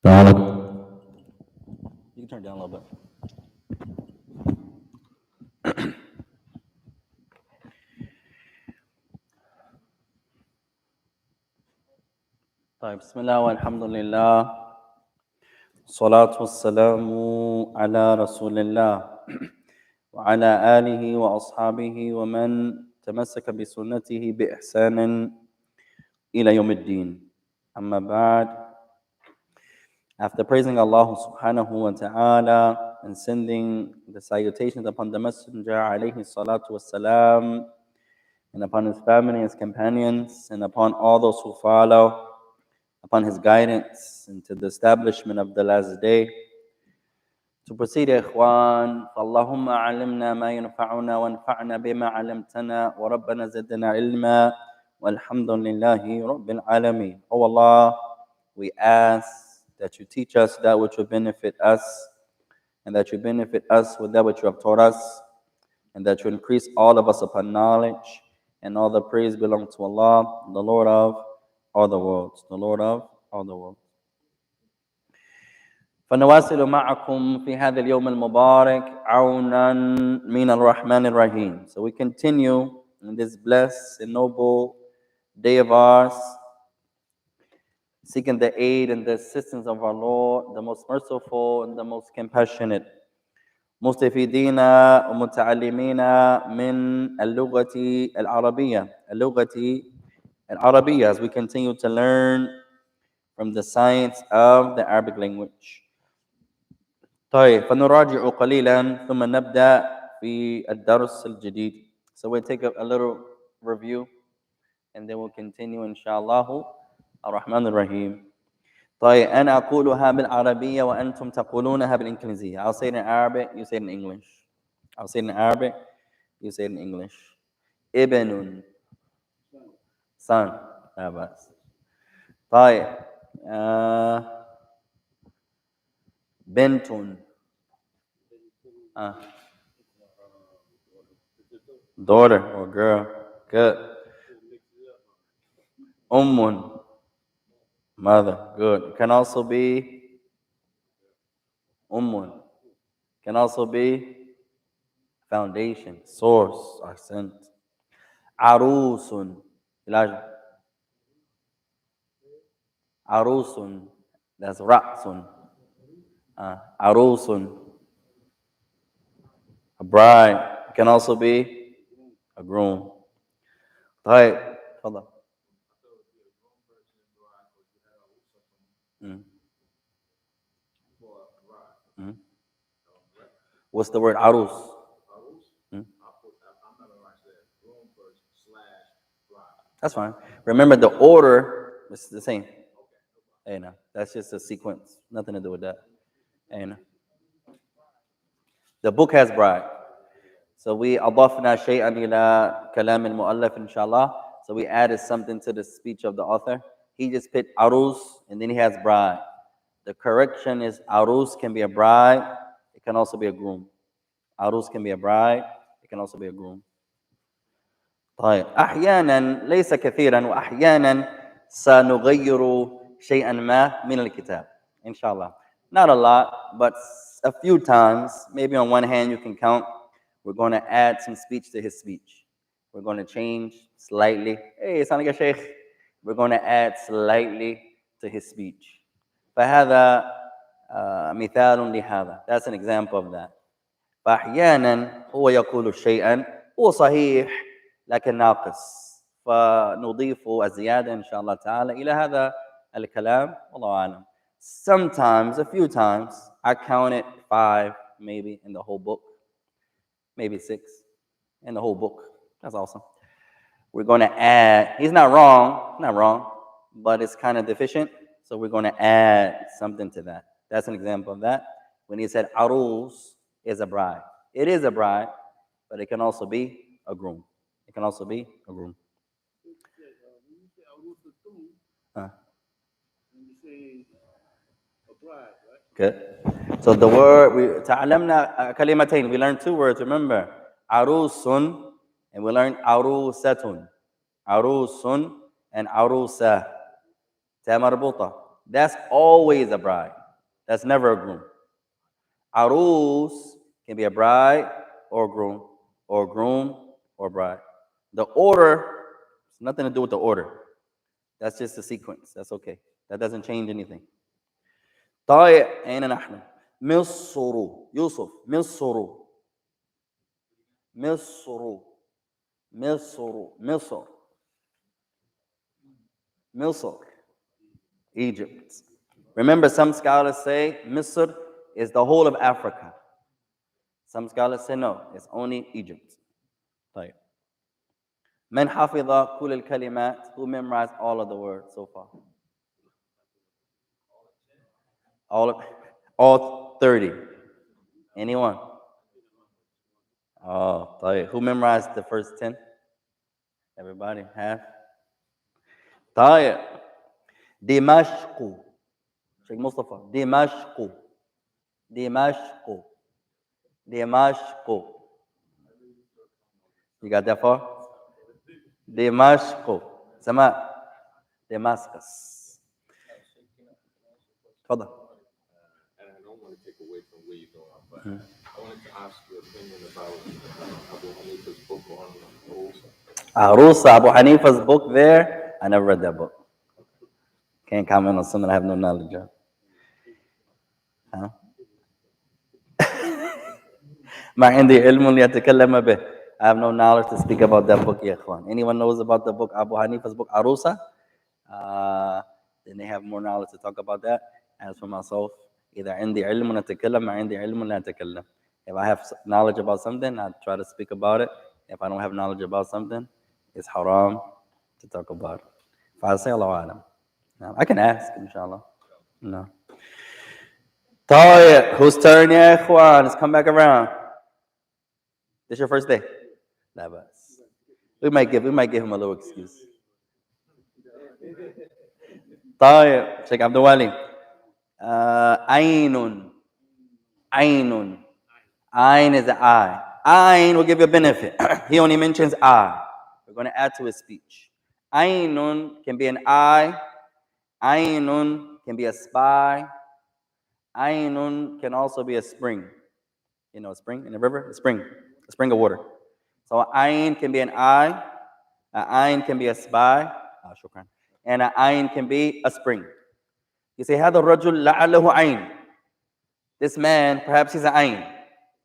تعالى. You can turn it down a little bit. طيب بسم الله والحمد لله والصلاة والسلام على رسول الله وعلى آله وأصحابه ومن تمسك بسنته بإحسان إلى يوم الدين. أما بعد, after praising Allah subhanahu wa ta'ala and sending the salutations upon the Messenger alayhi salatu wassalam, and upon his family, his companions, and upon all those who follow upon his guidance into the establishment of the last day. To proceed, ikhwan, فَاللَّهُمَّ عَلِمْنَا مَا يَنْفَعُنَا وَانْفَعْنَا بِمَا عَلَمْتَنَا وَرَبَّنَا زِدْنَا عِلْمًا وَالْحَمْدُ لِلَّهِ رَبِّ الْعَالَمِينَ. Oh Allah, we ask that you teach us that which will benefit us, and that you benefit us with that which you have taught us, and that you increase all of us upon knowledge. And all the praise belongs to Allah, the Lord of all the worlds, the Lord of all the worlds. فنواصل معكم في هذا اليوم المبارك عونا من الرحمن الرحيم. So we continue in this blessed and noble day of ours, seeking the aid and the assistance of our Lord, the most merciful and the most compassionate. مستفيدين ومتعلمين من اللغة العربية as we continue to learn from the science of the Arabic language. طيب فنراجع قليلا ثم نبدأ في الدرس الجديد. So we'll take a little review and then we'll continue inshallah الرحمن الرحيم. طيب أنا أقولها بالعربية وأنتم تقولونها بالإنجليزية. I'll say it in Arabic, you say it in English. I'll say it in Arabic, you say it in English. ابن son. لا بأس. طيب بنت daughter or girl. Good. Mother. Good. It can also be can also be foundation, source, accent. عروس. عروس. That's رأس. عروس. A bride. It can also be a groom. طيب تفضل. What's the word arus? That's fine. Remember the order is the same. Hey, no, that's just a sequence. Nothing to do with that. Hey, no. The book has bride. So we أضفنا شيئا إلى كلام المؤلف إن شاء الله. So we added something to the speech of the author. He just put arus and then he has bride. The correction is arus can be a bride. It can also be a groom. Arus can be a bride. It can also be a groom. طيب أحيانا ليس كثيرا وأحيانا سنغير شيئا ما من الكتاب إن شاء الله. Not a lot, but a few times. Maybe on one hand you can count. We're going to add some speech to his speech. We're going to change slightly. Hey, sound like a sheikh. We're going to add slightly to his speech. فهذا مثال لهذا. That's an example of that. فأحيانا هو يقول شيئا هو صحيح لكن ناقص. فنضيف الزيادة إن شاء الله تعالى إلى هذا الكلام. والله أعلم. Sometimes, a few times, I counted 5 maybe in the whole book. Maybe 6 in the whole book. That's awesome. We're going to add, he's not wrong, but it's kind of deficient. So we're going to add something to that. That's an example of that. When he said arus is a bride. It is a bride, but it can also be a groom. It can also be a groom. Good. So the word, تعلمنا كلمتين. We learned 2 words, remember. عروس and we learned عروسة. عروس and عروسة. تاء مربوطة. That's always a bride. That's never a groom. Arus can be a bride or groom or bride. The order has nothing to do with the order. That's just the sequence. That's okay. That doesn't change anything. طيب أين نحن؟ مصر يوسف مصر مصر مصر مصر Egypt. Remember, some scholars say Misr is the whole of Africa. Some scholars say no, it's only Egypt. طيب. من حفظ كل الكلمات? Who memorized all of the words so far? All 30. Anyone? Oh, طيب. Who memorized the first 10? Everybody? Half? طيب. دمشق. Sheikh Mustafa. دمشق. دمشق. دمشق. You got that far? دمشق. سماء. Damascus. تفضل. And I don't want to take away from where you're going, but I wanted to ask your opinion about Abu Hanifa's book on Arusa, Abu Hanifa's book there. I never read that book. Can't comment on something I have no knowledge of. Huh? ما عندي علم يتكلم به. I have no knowledge to speak about that book, يا إخوان. Anyone knows about the book, Abu Hanifa's book, Arusa? Then they have more knowledge to talk about that. As for myself, إذا عندي علم نتكلم ما عندي علم لا أتكلم. If I have knowledge about something, I try to speak about it. If I don't have knowledge about something, it's haram to talk about it. If I say Allah Alam. I can ask, inshallah. No. طيب, whose turn, يا إخوان? Let's come back around. This your first day? لا بأس. We might give him a little excuse. طيب, Sheikh Abdul Wali. Ainun. Ainun. Ain is an eye. Ain will give you a benefit. He only mentions eye. We're going to add to his speech. Ainun can be an eye. Ainun can be a spy. Ainun can also be a spring. You know, a spring in a river? A spring of water. So ain can be an eye. An ain can be a spy. Shukran. And an ain can be a spring. You say, هذا الرجل لعله عين. This man, perhaps he's an ain.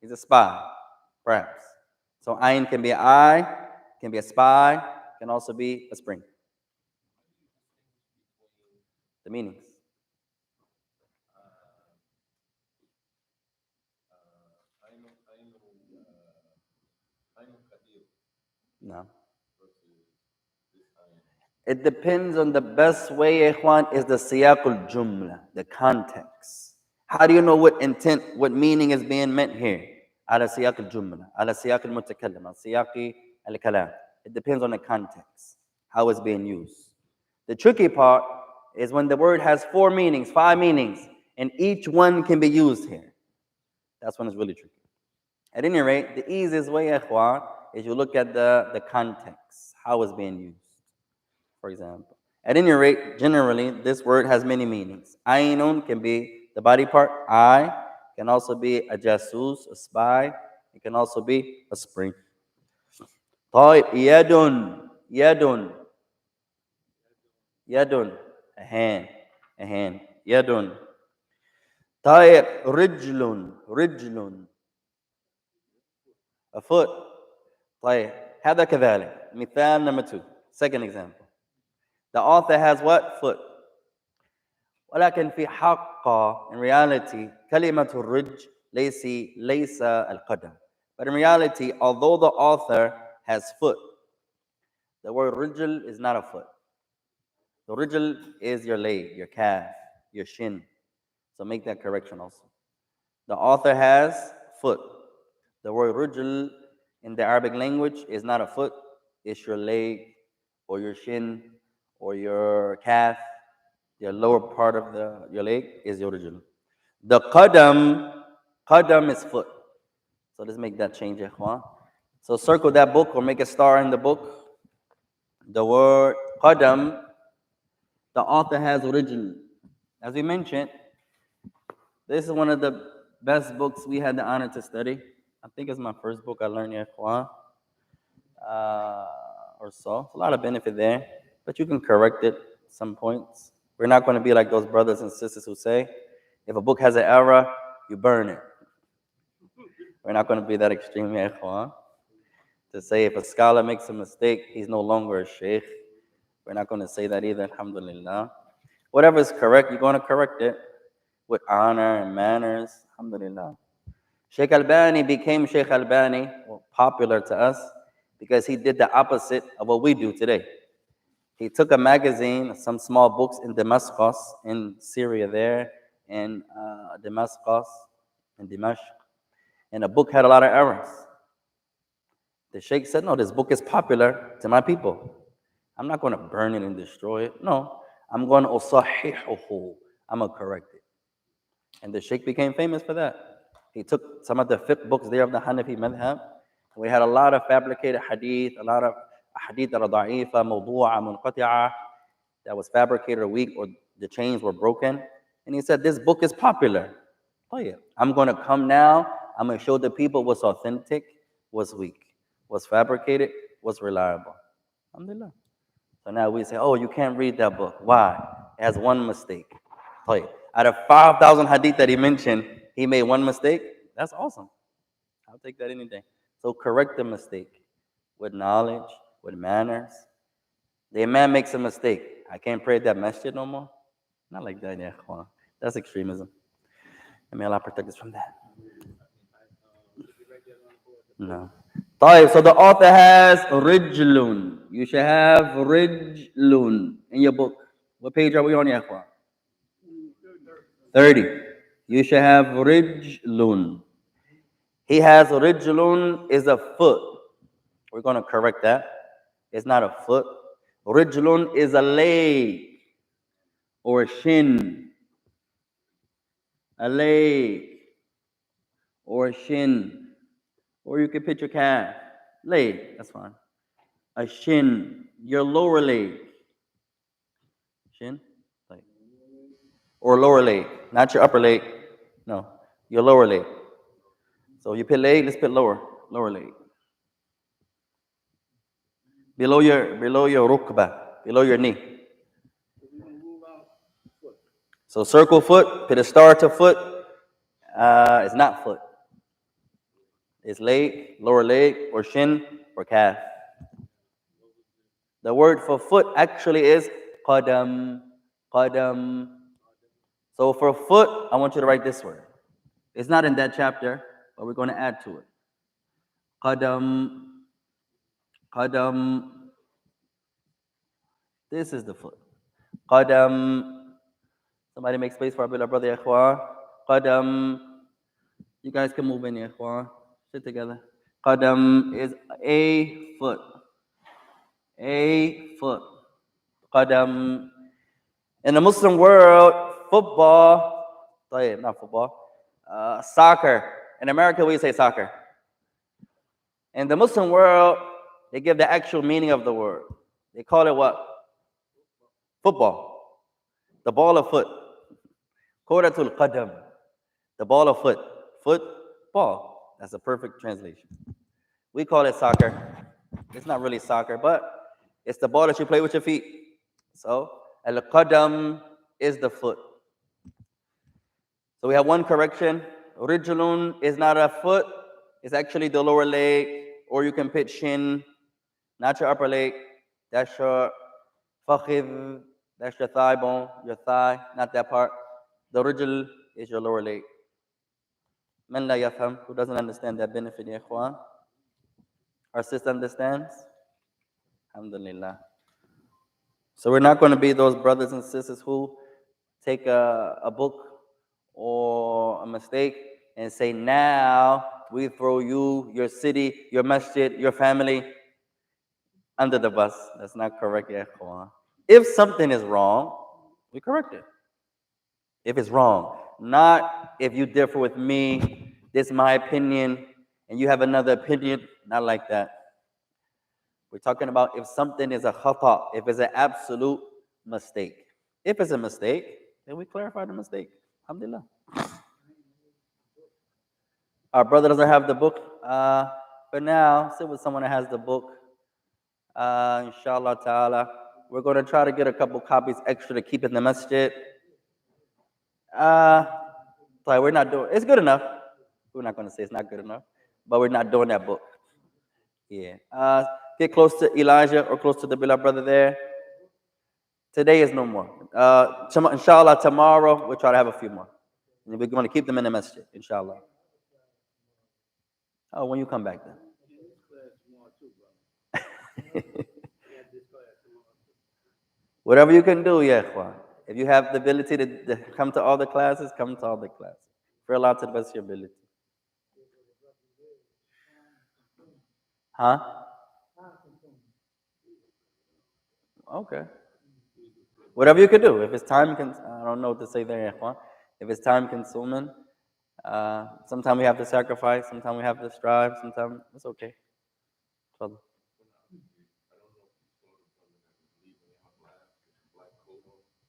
He's a spy, perhaps. So ain can be an eye, can be a spy, can also be a spring. The meanings. No. It depends on the best way, ikhwan, is the siyaqul jumla, the context. How do you know what intent, what meaning is being meant here? على سياق الجملة, على سياق المتكلم, على سياق الكلام. It depends on the context, how it's being used. The tricky part is when the word has 4 meanings, 5 meanings, and each one can be used here. That's when it's really tricky. At any rate, the easiest way, ikhwan, is you look at the context, how it's being used. For example, at any rate, generally, this word has many meanings. Ainun can be the body part, eye, can also be a jasus, a spy, it can also be a spring. طيب, yadun, yadun, yadun, a hand, yadun. طيب, rijlun, rijlun, a foot. طيب, هذا كذلك. مثال number 2, second example. The author has what? Foot. ولكن في حق, in reality, كلمة الرج ليس القدم. But in reality, although the author has foot, the word rijl is not a foot. The rijl is your leg, your calf, your shin. So make that correction also. The author has foot. The word rijl in the Arabic language is not a foot. It's your leg or your shin or your calf. The lower part of your leg is your rijl. The qadam is foot. So let's make that change, ikhwan. So circle that book or make a star in the book. The word qadam, the author has rijl. As we mentioned, this is one of the best books we had the honor to study. I think it's my first book I learned in Quran, uh, or so. It's a lot of benefit there, but you can correct it some points. We're not going to be like those brothers and sisters who say, if a book has an error, you burn it. We're not going to be that extreme here, Quran. To say if a scholar makes a mistake, he's no longer a sheikh. We're not going to say that either, alhamdulillah. Whatever is correct, you're going to correct it with honor and manners, alhamdulillah. Sheikh Albani became Sheikh Albani, popular to us, because he did the opposite of what we do today. He took a magazine, some small books in Damascus, in Syria there, in Damascus, in Dimashq, and the book had a lot of errors. The sheikh said, no, this book is popular to my people. I'm not going to burn it and destroy it. No, I'm going to usahihuhu. I'm going to correct it. And the sheikh became famous for that. He took some of the fiqh books there of the Hanafi madhab. We had a lot of fabricated hadith, a lot of hadith that are da'ifa, mawdu'a, munqati'a, that was fabricated or weak, or the chains were broken. And he said, this book is popular. Oh yeah, I'm going to come now. I'm going to show the people what's authentic, what's weak, what's fabricated, what's reliable. Alhamdulillah. So now we say, oh, you can't read that book. Why? It has one mistake. Oh yeah. Out of 5,000 hadith that he mentioned, he made one mistake. That's awesome. I'll take that any day. So correct the mistake with knowledge, with manners. The imam makes a mistake. I can't pray at that masjid no more. Not like that, yeah. That's extremism. And may Allah protect us from that. No. So the author has rijlun. You should have rijlun in your book. What page are we on, ya 30. You should have rijlun. He has rijlun is a foot. We're going to correct that. It's not a foot. Rijlun is a leg or a shin. A leg or a shin. Or you could put your calf. Leg, that's fine. A shin, your lower leg. Shin? Like, or lower leg, not your upper leg. No, your lower leg. So you put leg, let's put lower leg. Below your rukbah, below your knee. So circle foot, put a star to foot. It's not foot. It's leg, lower leg, or shin, or calf. The word for foot actually is qadam. Qadam. So for foot, I want you to write this word. It's not in that chapter, but we're going to add to it. Qadam. Qadam. This is the foot. Qadam. Somebody make space for our beloved brother Ikhwan. Qadam. You guys can move in, Ikhwan. Sit together. Qadam is a foot. A foot. Qadam. In the Muslim world, football, not football, soccer. In America, we say soccer. In the Muslim world, they give the actual meaning of the word. They call it what? Football. The ball of foot. Quratul qadam. The ball of foot. Foot, ball. That's a perfect translation. We call it soccer. It's not really soccer, but it's the ball that you play with your feet. So, al-qadam is the foot. So we have one correction. Rijlun is not a foot. It's actually the lower leg, or you can put shin, not your upper leg. That's your fakhid, that's your thigh bone, your thigh, not that part. The rijl is your lower leg. Man la yafham, who doesn't understand that benefit, ya ikhwan? Our sister understands? Alhamdulillah. So we're not going to be those brothers and sisters who take a book or a mistake and say, now we throw you, your city, your masjid, your family under the bus. That's not correct, ya ikhwan. If something is wrong, we correct it. If it's wrong. Not if you differ with me, this is my opinion, and you have another opinion. Not like that. We're talking about if something is a khata, if it's an absolute mistake. If it's a mistake, Then we clarify the mistake. Alhamdulillah. Our brother doesn't have the book. For now, sit with someone that has the book. Inshallah ta'ala. We're going to try to get a couple copies extra to keep in the masjid. Like we're not doing, it's good enough. We're not going to say it's not good enough, but we're not doing that book. Yeah. Get close to Elijah or close to the beloved brother there. Today is no more. Inshallah, tomorrow we'll try to have a few more. And we're going to keep them in the masjid, inshallah. Oh, when you come back then. Whatever you can do, yeah, Ikhwan. If you have the ability to come to all the classes, come to all the classes. Pray Allah to the best of your ability. Huh? Okay. Whatever you can do. If it's time, I don't know what to say there, Ikhwan. If it's time consuming, sometimes we have to sacrifice, sometimes we have to strive, sometimes it's okay. Fadl.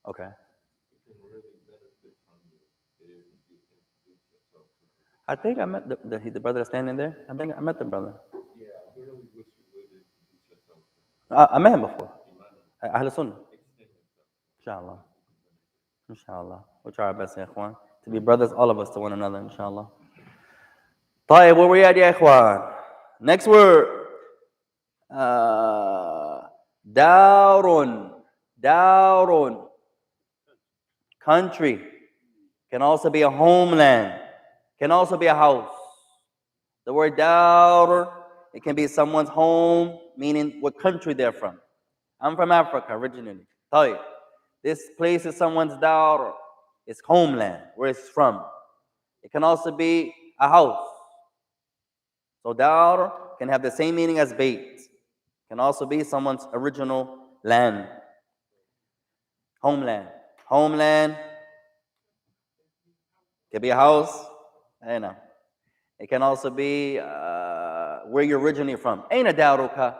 Okay. I think I met the brother that's standing there. I think I met the brother. I met him before. Ahl Sunnah. Inshallah. Inshallah. We'll try our best, ya ikhwan. To be brothers, all of us, to one another, inshallah. طيب, where we at, ya ikhwan? Next word. Darun. Darun. Country. Can also be a homeland. Can also be a house. The word dar, it can be someone's home, meaning what country they're from. I'm from Africa originally. طيب. This place is someone's dar, it's homeland, where it's from. It can also be a house. So dar can have the same meaning as bait. Can also be someone's original land. Homeland. Homeland can be a house. I know. It can also be where you're originally from. Aina daruka.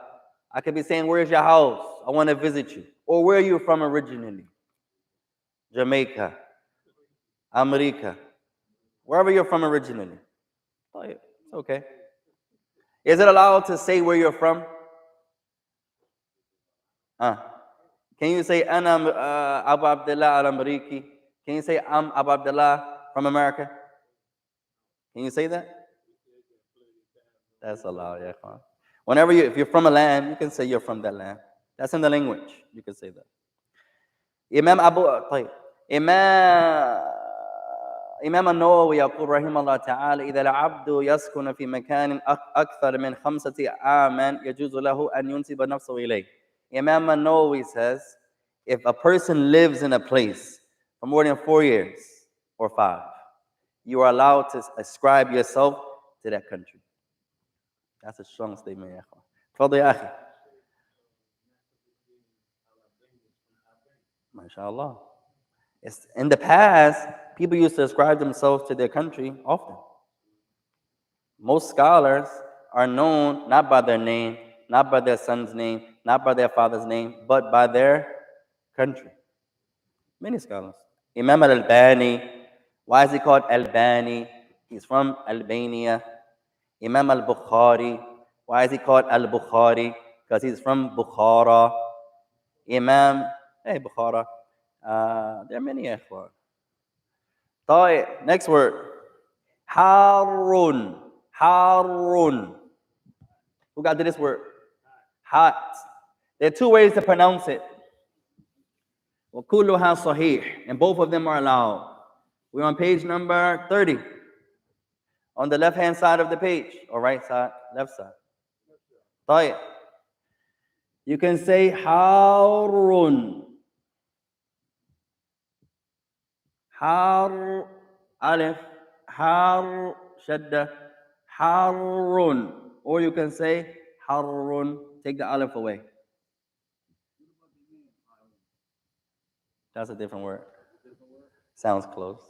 I could be saying, where's your house? I want to visit you. Or where are you from originally? Jamaica, America, wherever you're from originally. Oh, yeah, it's okay. Is it allowed to say where you're from? Can you say, Ana Abu Abdullah al-Ameriki? Can you say, I'm Abu Abdullah from America? Can you say that? That's allowed, yeah. Whenever if you're from a land, you can say you're from that land. That's in the language. You can say that. إمام النووي يقول رحمه الله تعالى إذا العبد يسكن في مكان أكثر من 5 عاما يجوز له أن ينسب نفسه إليه. Imam al-Nawawi says, if a person lives in a place for more than 4 years or 5, you are allowed to ascribe yourself to that country. That's a strong statement, يا أخوان. تفضل يا أخي. MashaAllah. In the past, people used to ascribe themselves to their country often. Most scholars are known not by their name, not by their son's name, not by their father's name, but by their country. Many scholars. Imam al-Albani, why is he called Albani? He's from Albania. Imam al-Bukhari, why is he called al-Bukhari? Because he's from Bukhara. Bukhara. There are many ikhwan. Next word. Harun. Harun. Who got to this word? Hot. There are 2 ways to pronounce it. وَكُلُّهَا صَحِيح. And both of them are allowed. We're on page number 30. On the left-hand side of the page. Or right side, left side. طيب. You can say Harun. Har, alif, har, shadda, harun. Or you can say harun. Take the alif away. That's a different word. Sounds close.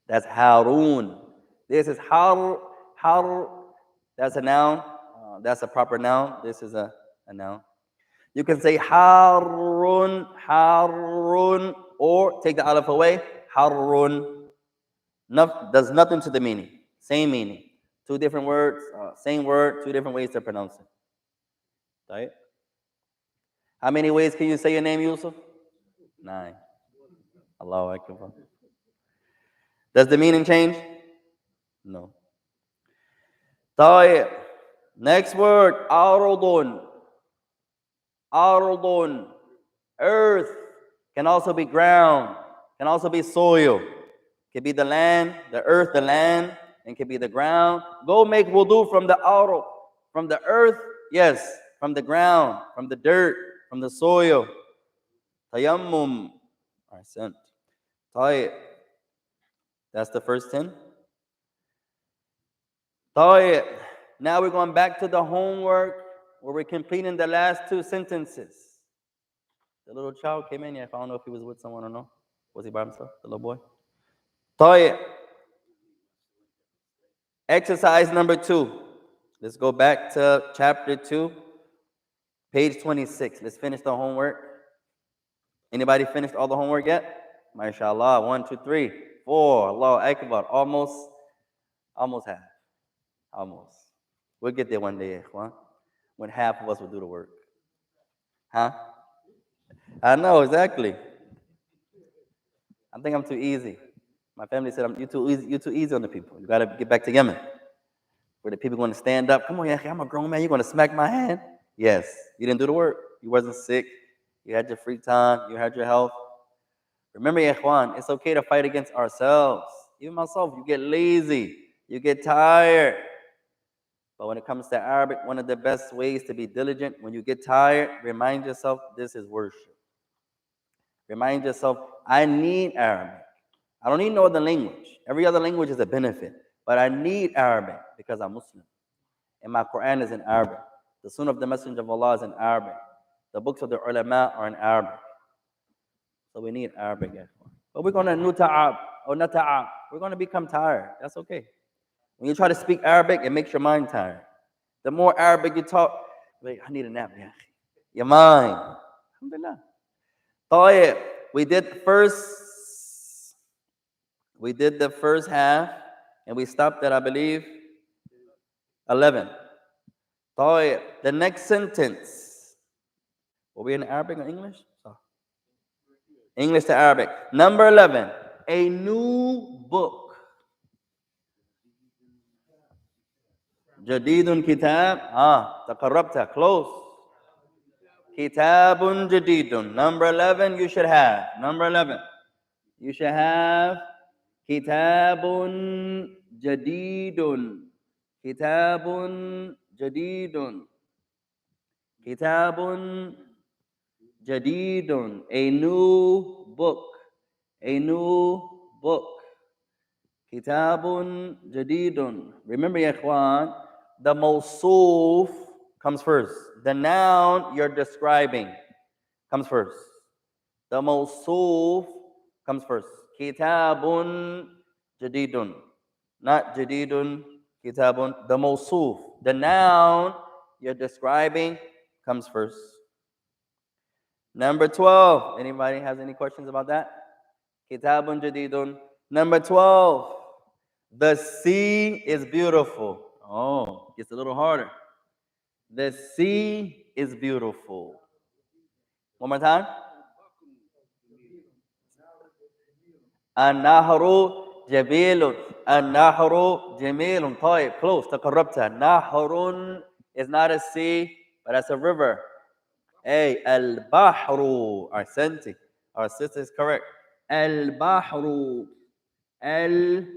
That's Harun. This is har. That's a noun. That's a proper noun. This is a noun. You can say Harun, Harun. or take the alif away, harrun. Does nothing to the meaning. Same meaning. Two different words, same word, two different ways to pronounce it. Right? How many ways can you say your name, Yusuf? 9. Allahu Akbar. Does the meaning change? No. طيب. Next word, أرض. أرض. Earth can also be ground, can also be soil. Can be the land, the earth, the land, and can be the ground. Go make wudu from the arad, from the earth, yes, from the ground, from the dirt, from the soil. Tayammum. Ahsant. طيب. That's the first 10. طيب. Now we're going back to the homework where we're completing the last 2 sentences. The little child came in here. I don't know if he was with someone or no. Was he by himself, the little boy? طيب. Exercise number 2. Let's go back to chapter 2, page 26. Let's finish the homework. Anybody finished all the homework yet? MashaAllah. 1, 2, 3, 4. Allahu Akbar. Almost half. Almost. We'll get there one day, ikhwan, when half of us will do the work. Huh? I know, exactly. I think I'm too easy. My family said, you're too easy on the people. You got to get back to Yemen. Where the people going to stand up. Come on, yeah, I'm a grown man. You're going to smack my hand? Yes. You didn't do the work. You wasn't sick. You had your free time. You had your health. Remember, ya ikhwan, it's okay to fight against ourselves. Even myself, you get lazy. You get tired. But when it comes to Arabic, one of the best ways to be diligent, when you get tired, remind yourself this is worship. Remind yourself, I need Arabic. I don't need no other language. Every other language is a benefit. But I need Arabic because I'm Muslim. And my Quran is in Arabic. The Sunnah of the Messenger of Allah is in Arabic. The books of the ulama are in Arabic. So we need Arabic. But we're going to nuta'ab or nata'ab. We're going to become tired. That's okay. When you try to speak Arabic, it makes your mind tired. The more Arabic you talk, wait, I need a nap. Your mind. Alhamdulillah. طيب. We did the first half, and we stopped at, I believe, 11. طيب. The next sentence. Were we in Arabic or English? English to Arabic. Number 11. A new book. جديد كتاب. تقربت. Close. كتاب جديد. Number 11 you should have. Number 11. You should have كتاب جديد. كتاب جديد. كتاب جديد. A new book. A new book. كتاب جديد. Remember, ya ikhwan, the mawsuf comes first. The noun you're describing comes first. The mawsuf comes first. كتاب جديد. Not جديد, كتاب. The mawsuf, the noun you're describing comes first. Number 12. Anybody has any questions about that? كتاب جديد. Number 12. The sea is beautiful. Oh, it's a little harder. The sea is beautiful. One more time. النهر جميل. النهر جميل. طيب, close. تقربت. نهر is not a sea, but that's a river. Hey, البحر. Our sister is correct. البحر. البحر.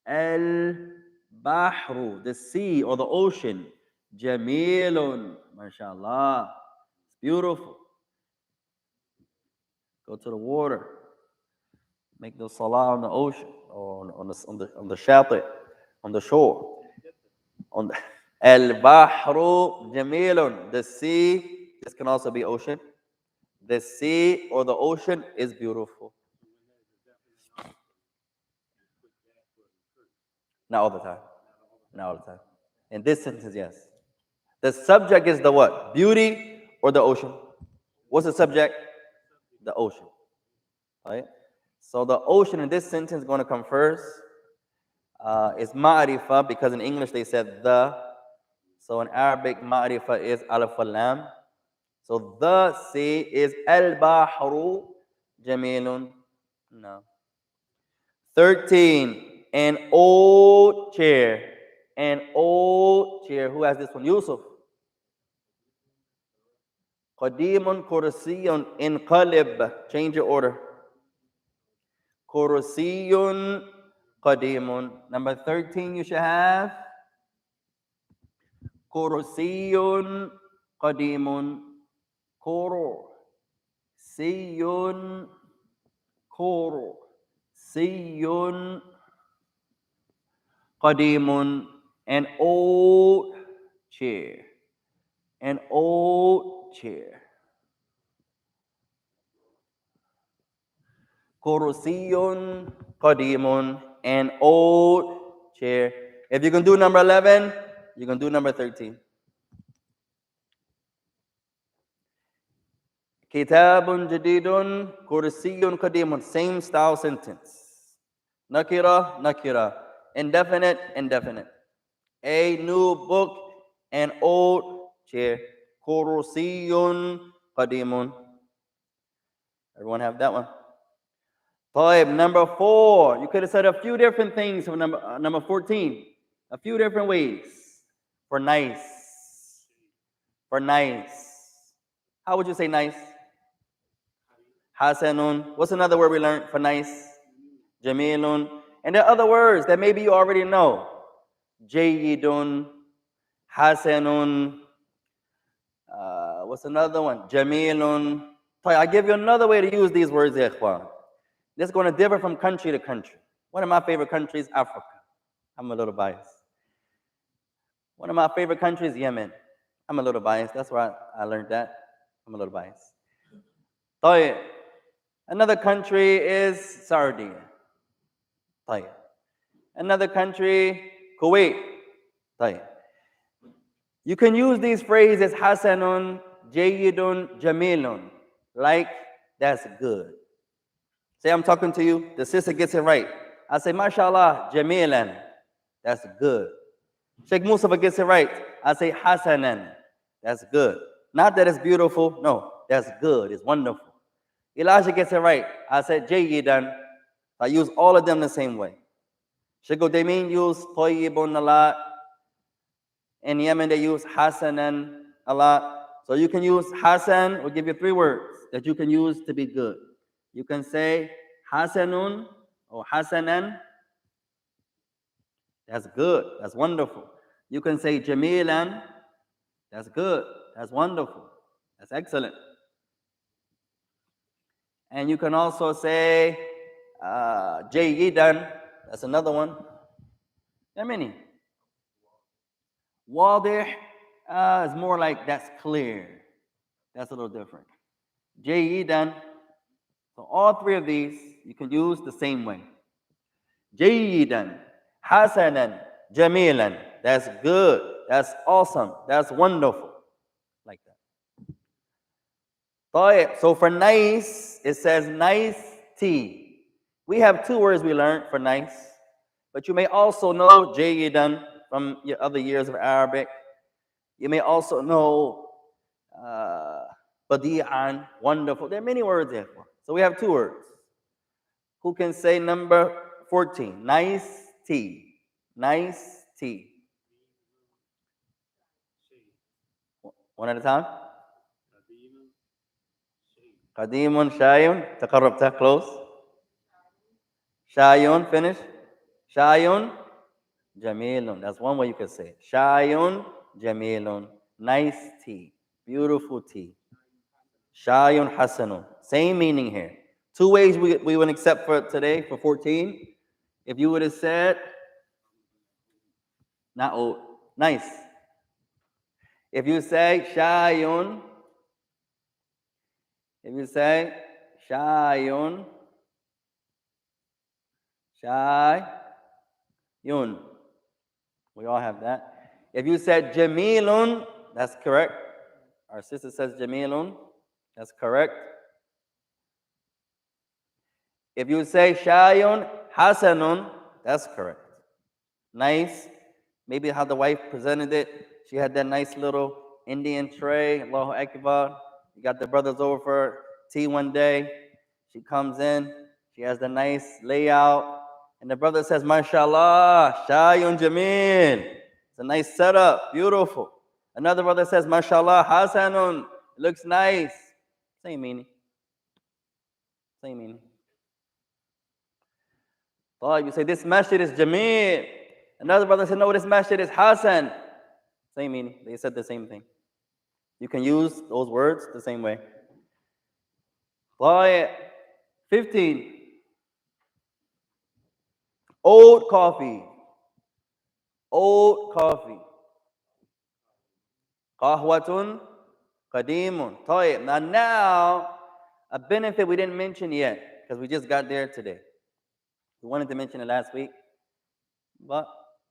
البحر. The sea or the ocean. جميل. MashaAllah. It's beautiful. Go to the water. Make the salah on the ocean or on the shati, on the shore. On the al-bahru jamilun. The sea, this can also be ocean. The sea or the ocean is beautiful. Not all the time. Not all the time. In this sentence, yes. The subject is the what? Beauty or the ocean? What's the subject? the ocean. Right? So the ocean in this sentence is going to come first. Is ma'rifa because in English they said the. So in Arabic, ma'rifa is alif wal lam. So the sea is al-bahru jamilun. No. 13, an old chair. An old chair. Who has this one? Yusuf. Qadimun kursiyun inqalib. Change your order. Kursiyun qadimun. Number 13 you should have. Kursiyun qadimun. Kursiyun. Kursiyun qadimun. An old chair. An old chair. Kursiyun qadimun. An old chair. If you can do number 11, you can do number 13. Kitabun jadidun, kursiyun qadimun. Same style sentence. Nakira, nakira. Indefinite, indefinite. A new book, an old chair. Kursiyun qadimun. Everyone have that one? Taib, number 4. You could have said a few different things for number 14. A few different ways. For nice. For nice. How would you say nice? Hasanun. What's another word we learned for nice? Jamilun. And there are other words that maybe you already know. Jayyidun. Hasanun. What's another one? Jamilun. I'll give you another way to use these words, ikhwan. This is going to differ from country to country. One of my favorite countries, Africa. I'm a little biased. One of my favorite countries, Yemen. I'm a little biased. That's why I learned that. I'm a little biased. Another country is Saudi. Another country, Kuwait. You can use these phrases, Hasanun, Jayyidun, Jamilun. Like, that's good. Say I'm talking to you, the sister gets it right. I say, MashaAllah, Jamilan. That's good. Sheikh Mustafa gets it right. I say, Hasanan. That's good. Not that it's beautiful. No, that's good. It's wonderful. Elijah gets it right. I said, Jayyidan. I use all of them the same way. Sheikh Uthaymeen used Tayyibun a lot. In Yemen, they use Hasanan a lot. So you can use Hasan. We'll give you 3 words that you can use to be good. You can say Hasanun or Hasanan. That's good. That's wonderful. You can say Jamilan. That's good. That's wonderful. That's excellent. And you can also say Jayyidan. That's another one. There are many. Wadih is more like that's clear. That's a little different. Jayyidan. So all 3 of these you can use the same way. Jayyidan, Hasanan, Jamilan. That's good. That's awesome. That's wonderful. Like that. So for nice, it says nice tea. We have 2 words we learned for nice, but you may also know Jayyidan from your other years of Arabic. You may also know Badi'an, wonderful. There are many words there. So we have 2 words. Who can say number 14? Nice tea. Nice tea. One at a time. Qadimun, Shayun. Taqarrabta, close. Shayun, finish. Shayun, Jamilun. That's one way you could say it. Shayun, Jamilun. Nice tea. Beautiful tea. Shayun, Hasanun. Same meaning here. 2 ways we would accept for today, for 14. If you would have said, not old, nice. If you say Shayun, if you say Shayun, Shayun, we all have that. If you said Jamilun, that's correct. Our sister says Jamilun, that's correct. If you say shayun hasanun, that's correct. Nice. Maybe how the wife presented it. She had that nice little Indian tray. Allahu Akbar. You got the brothers over for tea one day. She comes in. She has the nice layout. And the brother says, MashaAllah, Shayun Jameel. It's a nice setup. Beautiful. Another brother says, MashaAllah, Hasanun. It looks nice. Same meaning. Same meaning. Oh, you say, this masjid is Jameel. Another brother said, no, this masjid is Hasan. Same meaning. They said the same thing. You can use those words the same way. 15. Old coffee. Old coffee. Qahwatun qadimun. طيب. Now, a benefit we didn't mention yet, because we just got there today. We wanted to mention it last week, but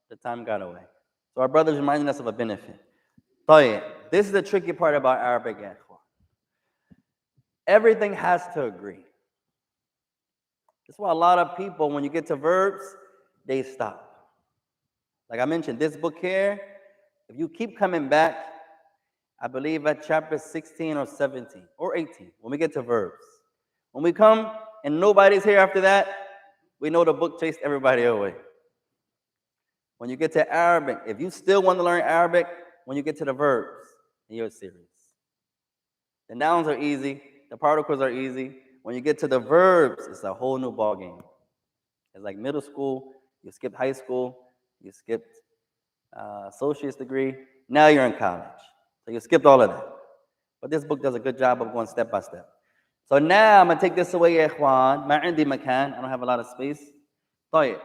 the time got away. So our brother's reminding us of a benefit. طيب. This is the tricky part about Arabic. Everything has to agree. That's why a lot of people, when you get to verbs, they stop. Like I mentioned, this book here, if you keep coming back, I believe at chapter 16 or 17 or 18, when we get to verbs. When we come and nobody's here after that, we know the book chased everybody away. When you get to Arabic, if you still want to learn Arabic, when you get to the verbs, then you're serious. The nouns are easy. The particles are easy. When you get to the verbs, it's a whole new ballgame. It's like middle school. You skipped high school. You skipped associate's degree. Now you're in college. So you skipped all of that. But this book does a good job of going step by step. So now I'm going to take this away, ya ikhwan. Ma indi makan. I don't have a lot of space. طيب.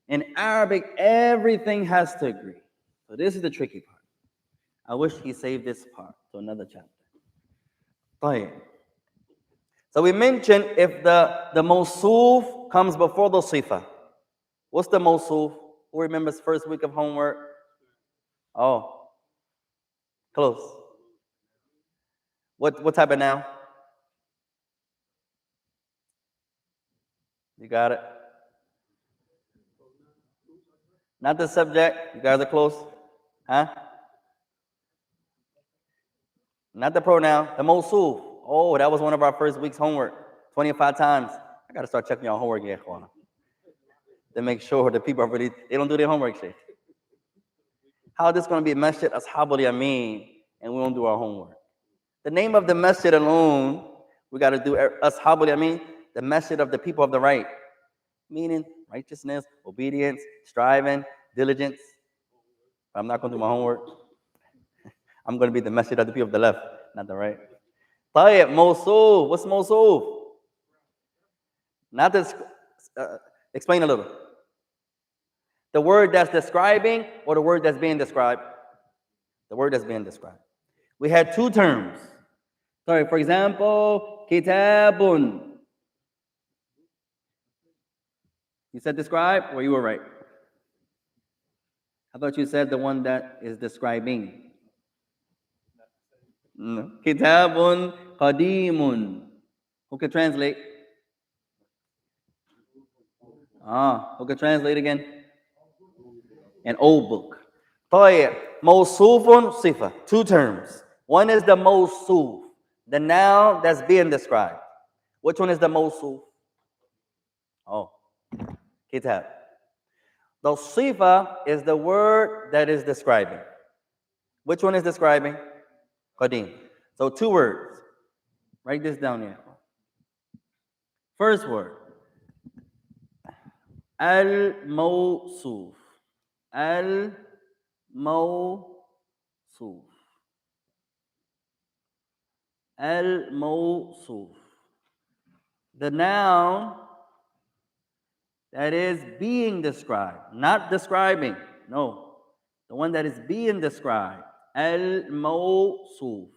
In Arabic, everything has to agree. So this is the tricky part. I wish he saved this part to another chapter. طيب. So we mentioned if the mawsuf comes before the sifa. What's the mawsuf? Who remembers first week of homework? Oh, close. What type of noun? You got it? Not the subject. You guys are close. Huh? Not the pronoun. The mawsuf. Oh, that was one of our first week's homework. 25 times. I got to start checking your homework, yeah, to make sure the people are really, they don't do their homework shit. How is this going to be a Masjid Habul Yameen and we don't do our homework? The name of the masjid alone, we got to do Habul Yameen, the masjid of the people of the right. Meaning righteousness, obedience, striving, diligence. I'm not going to do my homework. I'm going to be the masjid of the people of the left, not the right. Tayyib, mawsuf. What's mawsuf? Not this. Explain a little. The word that's describing or the word that's being described? The word that's being described. We had two terms. Sorry, for example, kitabun. You said describe or you were right? I thought you said the one that is describing. No. Kitabun qadimun. Who can translate? Who can translate again? An old book. طيب. Mawsufun sifa. Two terms. One is the mawsuf, the noun that's being described. Which one is the mawsuf? Oh, kitab. The sifa is the word that is describing. Which one is describing? Qadim. So two words. Write this down here. First word. Al-mawsuf. Al-mawsuf. Al-mawsuf. The noun that is being described, not describing. No, the one that is being described. Al-mawsuf.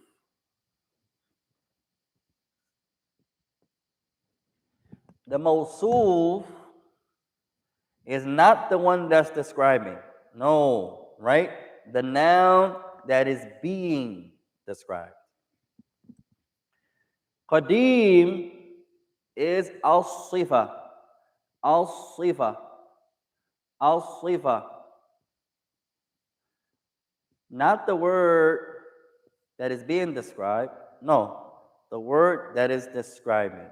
The mawsuf is not the one that's describing. No, right? The noun that is being described. Qadim is al-sifa. Al-sifa. Al-sifa. Not the word that is being described. No, the word that is describing.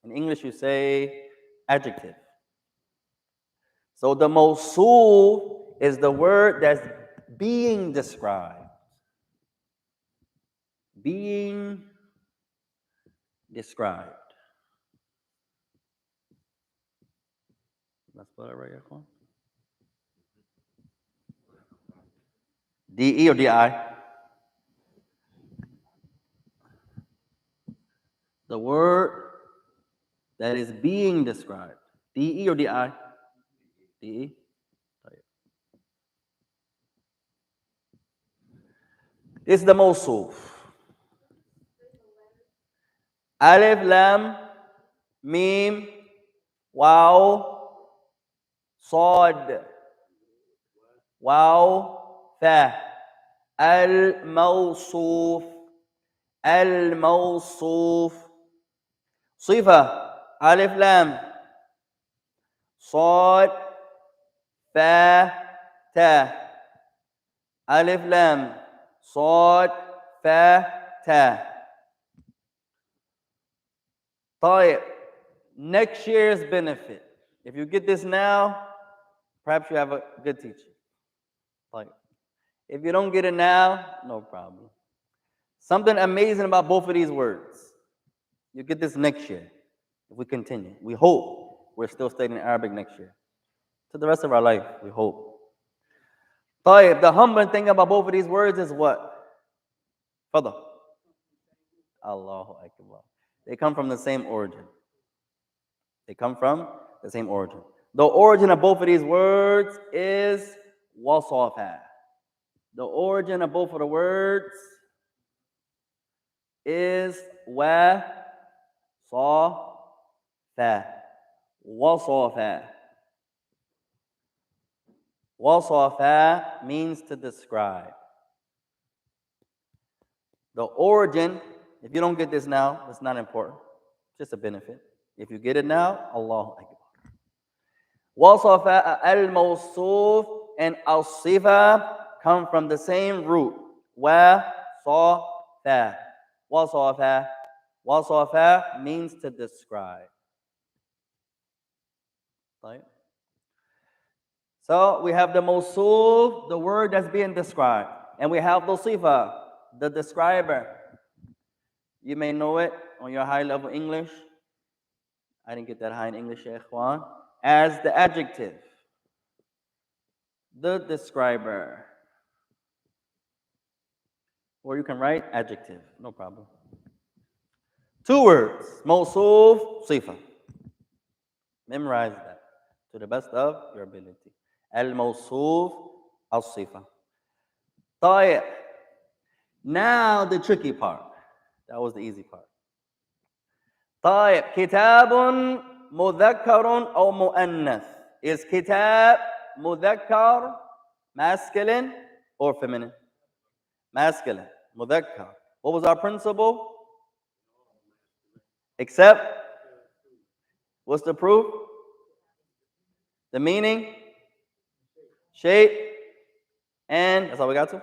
In English, you say adjective. So the mawsul is the word that's being described. Being described. Let's put it right here. D-E or D-I? The word that is being described. D-E or D-I? D-E. This is the mawsul. Alif, lam, mim, waw, صاد واو فا الموصوف الموصوف صفة ألف لام صاد فا تا ألف لام صاد فا تا. طيب, next year's benefit. If you get this now, perhaps you have a good teacher. طيب. If you don't get it now, no problem. Something amazing about both of these words. You get this next year if we continue. We hope we're still studying Arabic next year. To the rest of our life, we hope. طيب, the humbling thing about both of these words is what? Fadal. Allahu Akbar. They come from the same origin. They come from the same origin. The origin of both of these words is wasafa. The origin of both of the words is wa sa fa. Wasafa. Wasafa means to describe. The origin, if you don't get this now, it's not important. It's just a benefit. If you get it now, Allahu Akbar. Wasafa al-mawsuf and al-sifa come from the same root. Wa sa fa. Wasafa. Wasafa means to describe. Right? So we have the mawsuf, the word that's being described. And we have the sifa, the describer. You may know it on your high level English. I didn't get that high in English, Ikhwan. As the adjective, the describer. Or you can write adjective, no problem. Two words, mawsuf, sifa. Memorize that to the best of your ability. Al-mawsuf, al-sifa. طيب. Now the tricky part. That was the easy part. طيب, كتاب مذكر أو مؤنث. Is kitab مذكر masculine or feminine? Masculine. مذكر. What was our principle? Except, what's the proof? The meaning, shape, and that's all we got to?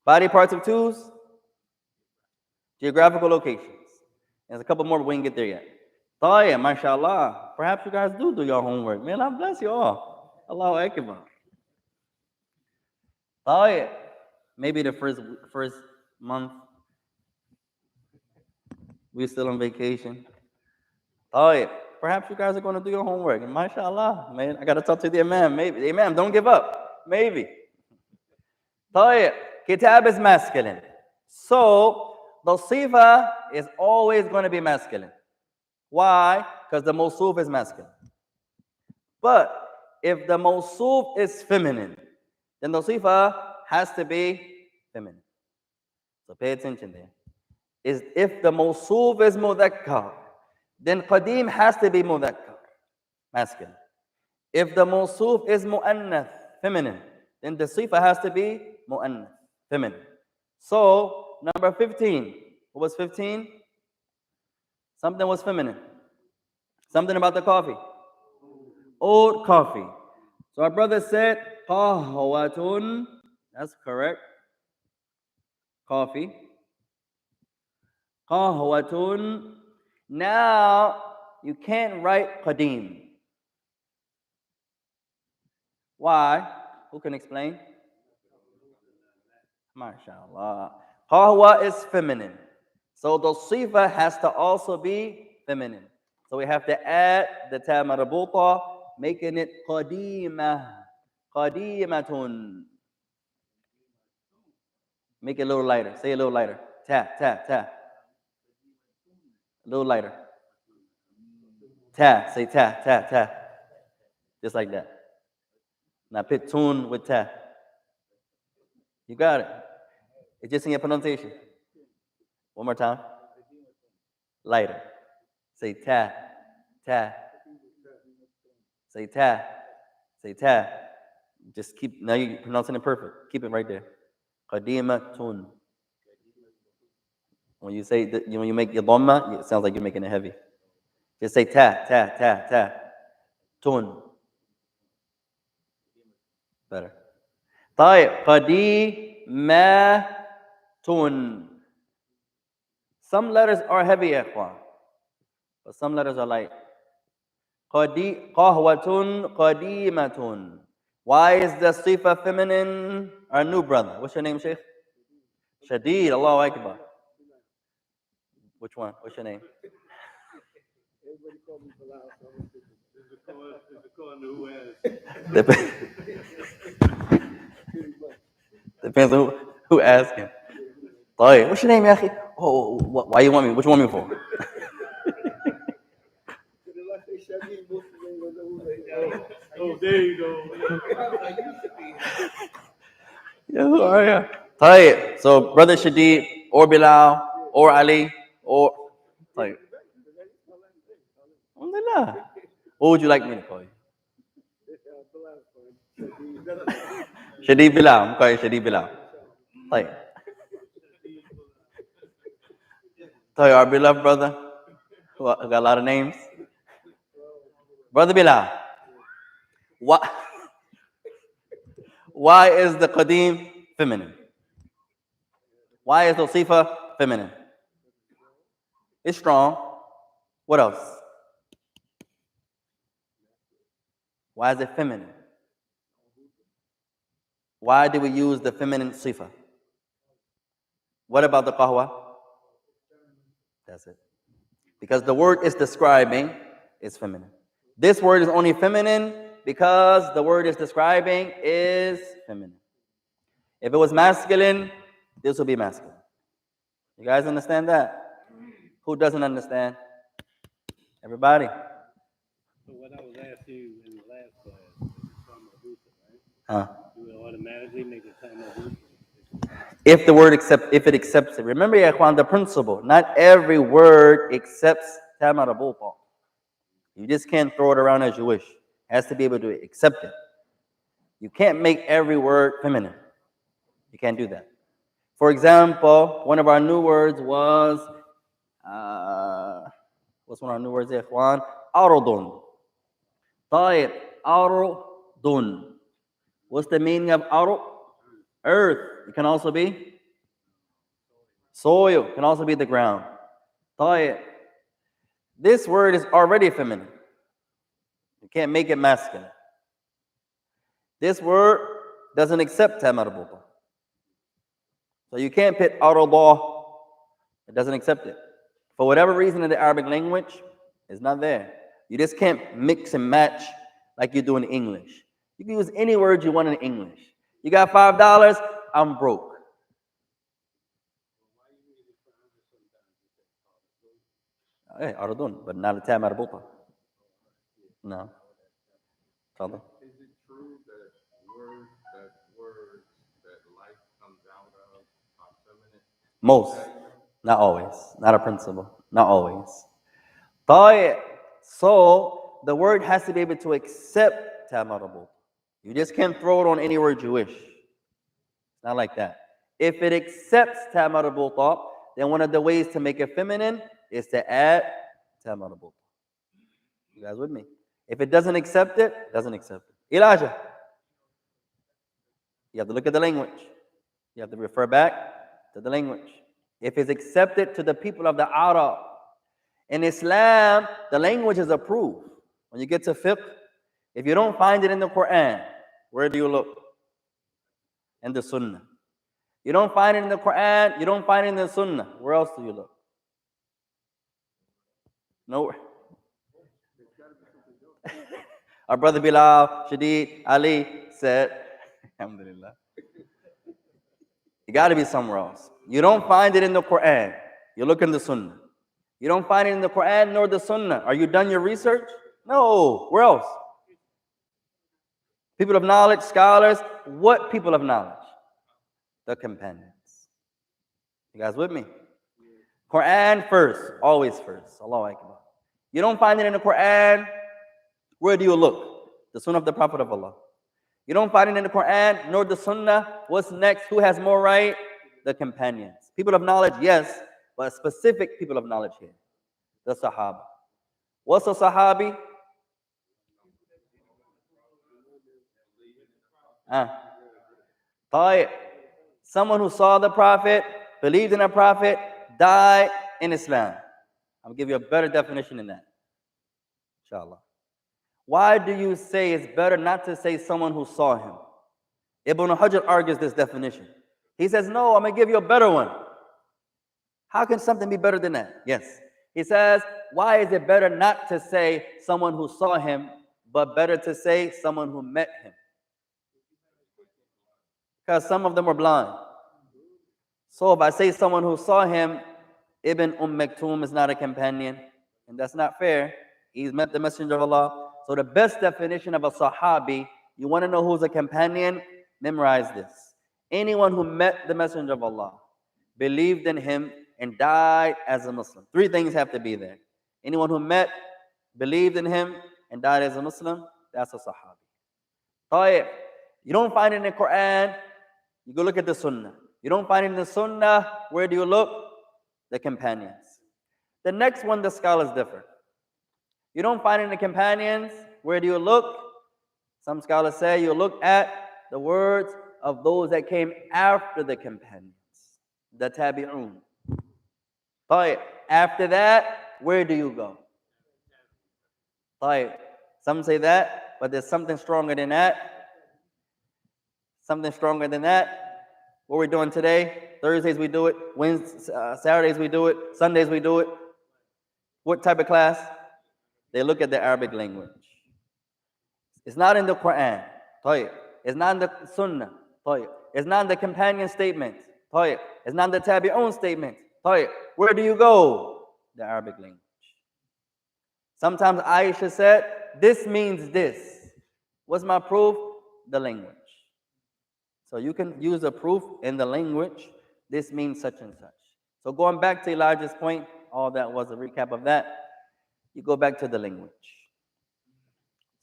Body parts of twos, geographical locations. There's a couple more, but we didn't get there yet. Tayyib, mashallah. Perhaps you guys do your homework. May Allah bless you all. Allahu Akbar. Tayyib. Maybe the first month, we're still on vacation. Tayyib. Perhaps you guys are going to do your homework. And mashallah, man, I got to talk to the imam. Maybe. The imam, don't give up. Maybe. Tayyib. Kitab is masculine. So, the sifa is always going to be masculine. Why? Because the mawsuf is masculine. But if the mawsuf is feminine, then the sifa has to be feminine. So pay attention there. If the mawsuf is mudhakkar, then qadim has to be mudhakkar, masculine. If the mawsuf is mu'annath, feminine, then the sifa has to be mu'annath, feminine. So, number 15. What was 15? Something was feminine. Something about the coffee. Old coffee. So our brother said, qahwatun. That's correct. Coffee. Qahwatun. Now, you can't write qadim. Why? Who can explain? MashaAllah. Qahwa is feminine. So the sifa has to also be feminine. So we have to add the ta marbuta, making it qadimah. Qadimatun. Make it a little lighter. Say a little lighter. Ta, ta, ta. A little lighter. Ta. Say ta, ta, ta. Just like that. Now put tune with ta. You got it. It's just in your pronunciation. One more time. Lighter. Say ta, ta. Say ta. Say ta. Just keep, now you're pronouncing it perfect. Keep it right there. Qadimatun. When you say, when you make your dhamma, it sounds like you're making it heavy. Just say ta, ta, ta, ta. Tun. Better. طيب قديمة. Some letters are heavy, ikhwan, but some letters are light. قهوة قديمة. Why is the sifa feminine? Our new brother. What's your name, Sheikh? Shadid. Allahu Akbar. Which one? What's your name? Everybody call me Bilal. It's according to who asks. Depends on who asking. طيب. What's your name, Yahi? Oh, why you want me? What you want me for? Oh, there you go. Yeah, who are you? طيب. So, Brother Shadid, or Bilal, or Ali, or. طيب. Alhamdulillah. What would you like me to call you? Shadid Bilal. I'm calling you Shadid Bilal. طيب. طيب, our beloved brother, who got a lot of names. Brother Bilal. Why is the qadim feminine? Why is the sifa feminine? It's strong. What else? Why is it feminine? Why do we use the feminine sifa? What about the qahwa? That's it. Because the word is describing is feminine. This word is only feminine because the word is describing is feminine. If it was masculine, this would be masculine. You guys understand that? Who doesn't understand? Everybody. So what I was asking you in the last class, right? You will automatically make the time. If the word if it accepts it. Remember, ya ikhwan, the principle. Not every word accepts ta marbuta. You just can't throw it around as you wish. It has to be able to accept it. You can't make every word feminine. You can't do that. For example, one of our new words was, what's one of our new words, ikhwan? Aradun. طيب, aradun. What's the meaning of arad? Earth. It can also be soil. It can also be the ground. طيب. This word is already feminine. You can't make it masculine. This word doesn't accept ta marbuta. So you can't put aradah. It doesn't accept it. For whatever reason in the Arabic language, it's not there. You just can't mix and match like you do in English. You can use any word you want in English. You got $5, I'm broke. Hey, aradun, but not a ta marbuta. No. Father. Is it true that words that life comes out of are feminine? Most. Not always. Not a principle. Not always. طيب. So the word has to be able to accept ta marbuta. You just can't throw it on any word you wish. It's not like that. If it accepts ta marbuta, then one of the ways to make it feminine is to add marbuta. You guys with me? If it doesn't accept it, doesn't accept it. Elijah. You have to look at the language. You have to refer back to the language. If it's accepted to the people of the Arab. In Islam, the language is approved. When you get to fiqh, if you don't find it in the Quran, where do you look? In the Sunnah. You don't find it in the Quran, you don't find it in the Sunnah. Where else do you look? Nowhere. Our brother Bilal, Shadid, Ali said, Alhamdulillah. You got to be somewhere else. You don't find it in the Quran. You look in the Sunnah. You don't find it in the Quran nor the Sunnah. Are you done your research? No. Where else? People of knowledge, scholars. What people of knowledge? The companions. You guys with me? Quran first. Always first. Allahu Akbar. You don't find it in the Quran. Where do you look? The Sunnah of the Prophet of Allah. You don't find it in the Quran nor the Sunnah. What's next? Who has more right? The companions. People of knowledge, yes, but specific people of knowledge here. The Sahaba. What's a Sahabi? Someone who saw the Prophet, believed in the Prophet, died in Islam. I'm going to give you a better definition than that. Inshallah. Why do you say it's better not to say someone who saw him? Ibn Hajar argues this definition. He says, no, I'm going to give you a better one. How can something be better than that? Yes. He says, why is it better not to say someone who saw him, but better to say someone who met him? Because some of them were blind. So if I say someone who saw him, Ibn Maktoum is not a companion, and that's not fair. He's met the Messenger of Allah. So the best definition of a Sahabi, you want to know who's a companion? Memorize this. Anyone who met the Messenger of Allah, believed in him, and died as a Muslim. Three things have to be there. Anyone who met, believed in him, and died as a Muslim, that's a Sahabi. You don't find it in the Quran, you go look at the Sunnah. You don't find it in the Sunnah, where do you look? The companions. The next one, the scholars differ. You don't find it in the companions, where do you look? Some scholars say you look at the words of those that came after the companions, the tabi'un. After that, where do you go? Some say that, but there's something stronger than that. Something stronger than that. What we're doing today, Thursdays we do it, Wednesdays, Saturdays we do it, Sundays we do it. What type of class? They look at the Arabic language. It's not in the Quran. It's not in the Sunnah. It's not in the companion statement. It's not in the Tabi'un statement. Where do you go? The Arabic language. Sometimes Aisha said, this means this. What's my proof? The language. So you can use a proof in the language. This means such and such. So going back to Elijah's point, all that was a recap of that. You go back to the language.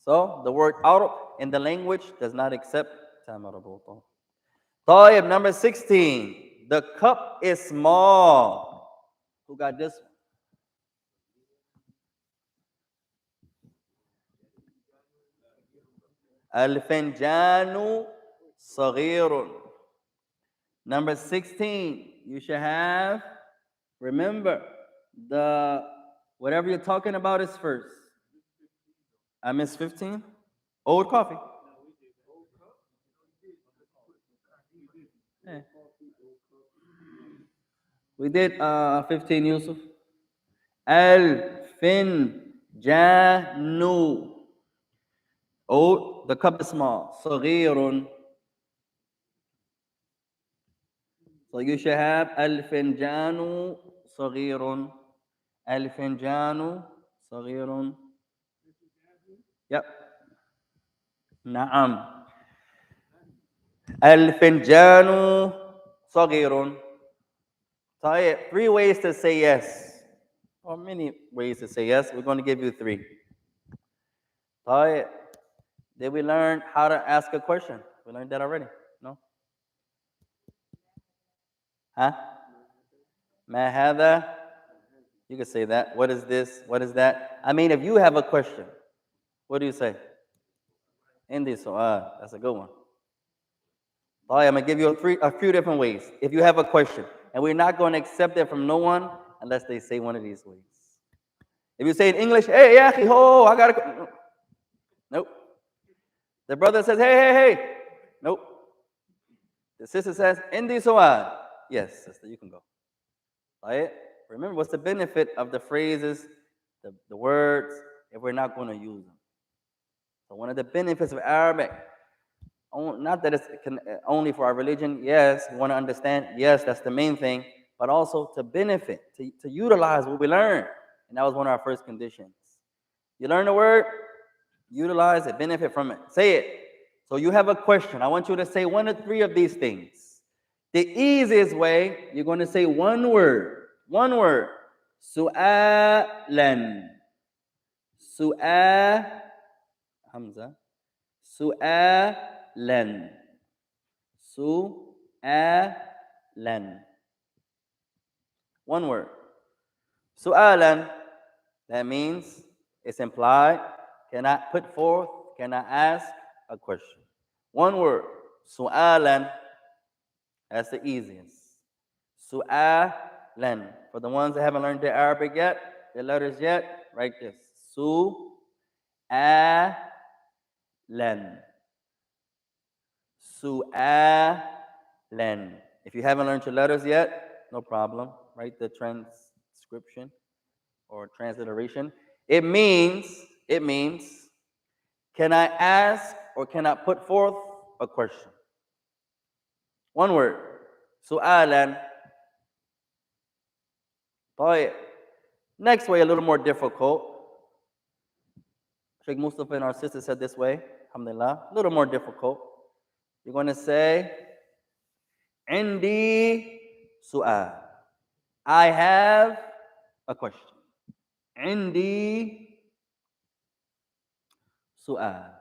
So the word Arab in the language does not accept tamarabuta. Tayyib, number 16. The cup is small. Who got this one? Al-finjanu saghirun. Number 16. You should have, remember, the whatever you're talking about is first. I missed 15. Old coffee. Yeah. We did 15, Yusuf. Al-finjanu. Old, the cup is small. Saghirun. So you should have al-finjanu saghirun. Al-finjanu saghirun. Yep. Na'am. Al-finjanu saghirun. So 3 ways to say yes. Or many ways to say yes. We're going to give you 3. Did we learn how to ask a question? We learned that already? No? Huh? Ma hadha? You can say that. What is this? What is that? I mean, if you have a question, what do you say? Indi su'al. That's a good one. I'm going to give you a few different ways. If you have a question, and we're not going to accept it from no one unless they say one of these ways. If you say in English, hey, yaki, ho, I got a... Nope. The brother says, hey. Nope. The sister says, Indi su'al. Yes, sister, you can go. Right? Remember, what's the benefit of the phrases, the words, if we're not going to use them? So one of the benefits of Arabic, not that it's only for our religion, yes, we want to understand, yes, that's the main thing, but also to benefit, to utilize what we learn. And that was one of our first conditions. You learn the word, utilize it, benefit from it. Say it. So you have a question. I want you to say one of three of these things. The easiest way, you're going to say one word. One word. Su'alan. Hamza. Su'alan. Su'alan. One word. Su'alan. That means it's implied. Cannot put forth, cannot ask a question. One word. Su'alan. That's the easiest. Su'alan. For the ones that haven't learned their Arabic yet, their letters yet, write this. Su'alan. Su'alan. If you haven't learned your letters yet, no problem. Write the transcription or transliteration. It means, can I ask or can I put forth a question? One word. Su'alan. Next way, a little more difficult. Sheikh Mustafa and our sister said this way. Alhamdulillah. A little more difficult. You're going to say, Indi su'al. I have a question. Indi su'al.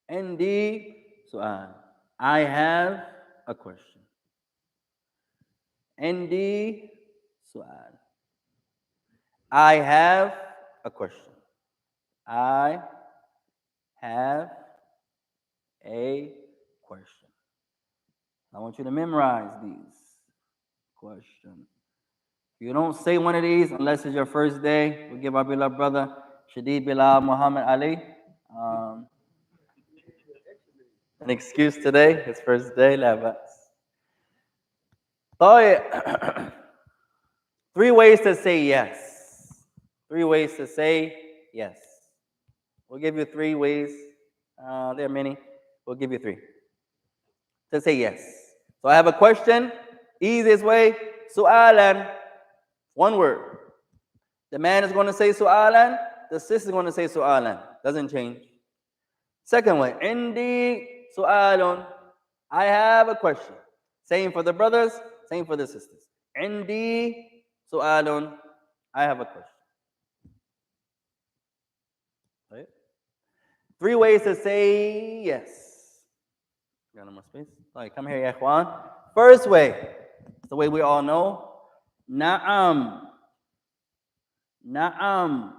Indi su'al. I have a question. Indi su'al. I have a question. I have a question. I want you to memorize these questions. You don't say one of these unless it's your first day. We give our beloved brother Shadid Bilal Muhammad Ali an excuse today, his first day. Three ways to say yes. 3 ways to say yes. We'll give you 3 ways. There are many. We'll give you 3 to say yes. So I have a question. Easiest way, su'alan. One word. The man is going to say su'alan. The sister is going to say su'alan. Doesn't change. Second way, indi su'alun. I have a question. Same for the brothers, same for the sisters. Indi su'alun. I have a question. Right? 3 ways to say yes. Got no more space? All right, come here, ya ikhwan. First way, the way we all know. Na'am. Na'am.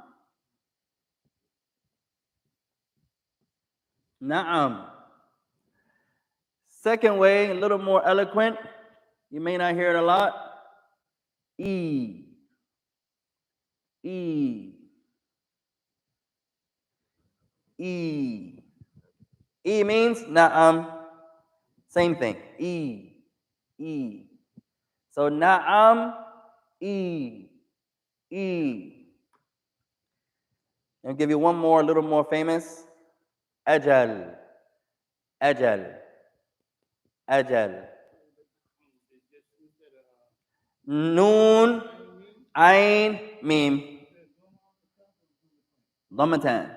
Na'am. Second way, a little more eloquent. You may not hear it a lot. E. E. E. E means na'am. Same thing. E. E. So na'am. E. E. I'll give you one more, a little more famous. Ajal. Ajal. Ajal. Noon, Ain, Mim. Dhammatan.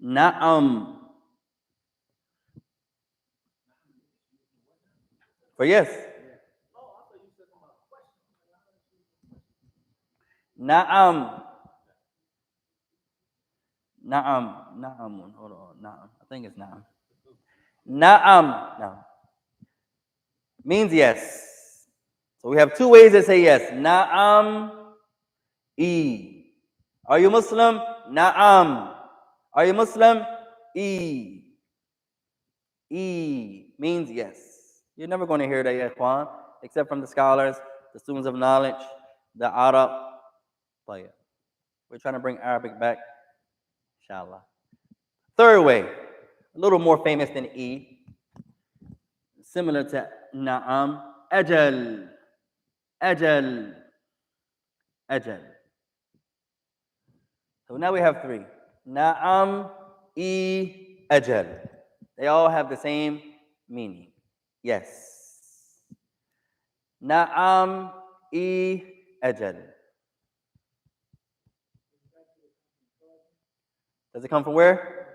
Na'am. For yes. Na'am. Na'am. Na'am. Hold on. Na'am. I think it's na'am. Na'am. Na'am. Means yes. So we have two ways to say yes. Na'am, E. Are you Muslim? Na'am. Are you Muslim? E. E means yes. You're never going to hear that, ya ikhwan, except from the scholars, the students of knowledge, the Arab. We're trying to bring Arabic back, inshallah. Third way, a little more famous than E, similar to Na'am, Ajal. Ajal. Ajal. So now we have three. Na'am, E, Ajal. They all have the same meaning. Yes. Na'am, E, Ajal. Does it come from where?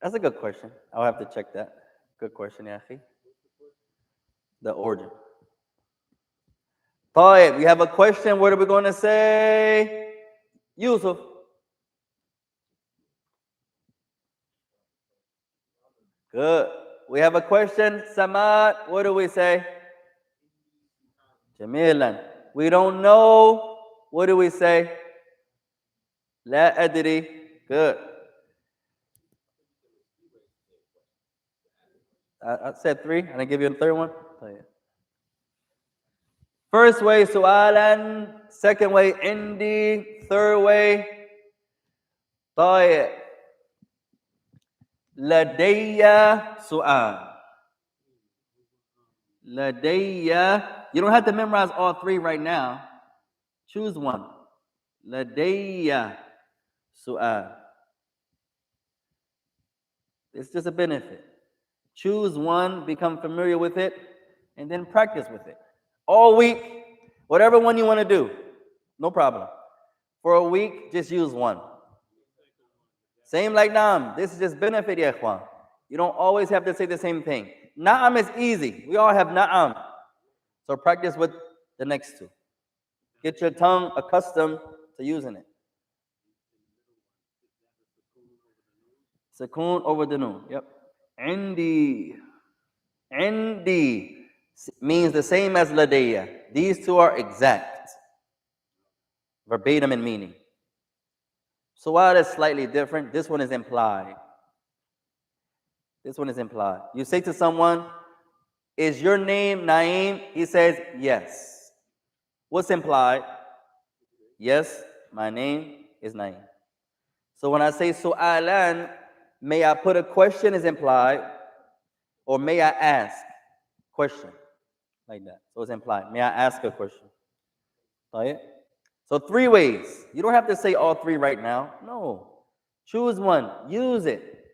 That's a good question. I'll have to check that. Good question, Yahi. The origin. طيب, we have a question. What are we going to say? Yusuf. Good. We have a question. Samad. What do we say? Jamilan. We don't know. What do we say? La adri. Good. I said three. I didn't give you a third one. First way, su'alan. Second way, indi. Third way, طيب. لدي سؤال. لدي. You don't have to memorize all three right now. Choose one. لدي سؤال. It's just a benefit. Choose one, become familiar with it, and then practice with it. All week, whatever one you want to do, no problem. For a week, just use one. Same like Naam. This is just benefit, ya ikhwan. You don't always have to say the same thing. Naam is easy. We all have Naam. So practice with the next two. Get your tongue accustomed to using it. Sukoon over the noon. Yep. Indi. Indi means the same as ladayya. These two are exact. Verbatim in meaning. Su'al is slightly different. This one is implied. This one is implied. You say to someone, is your name Naeem? He says, yes. What's implied? Yes, my name is Naeem. So when I say su'alan, may I put a question is implied, or may I ask? Question. Like that. So it's implied. May I ask a question? So three ways. You don't have to say all three right now. No. Choose one. Use it.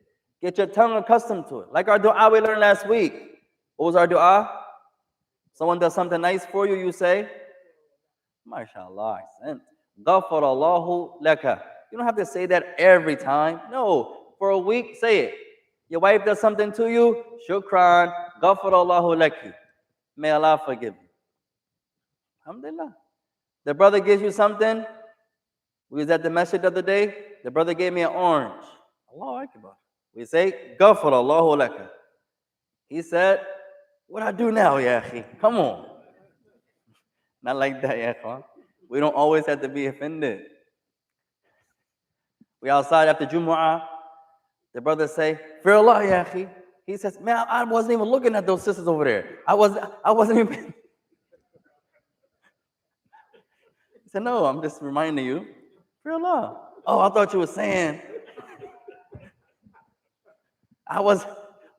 Get your tongue accustomed to it. Like our dua we learned last week. What was our dua? Someone does something nice for you, you say, MashaAllah, Ghafarallahu laka. You don't have to say that every time. No. For a week, say it. Your wife does something to you, Shukran, Ghafarallahu laki. May Allah forgive you. Alhamdulillah. The brother gives you something. We was at the masjid the other day. The brother gave me an orange. Allahu Akbar. We say, Ghafarallahu laka. He said, what I do now, ya akhi? Come on. Not like that, ya akhi. We don't always have to be offended. We outside after Jumu'ah. The brother say, fear Allah, ya akhi. He says, man, I wasn't even looking at those sisters over there. I wasn't even. He said, no, I'm just reminding you. Fear Allah. Oh, I thought you were saying.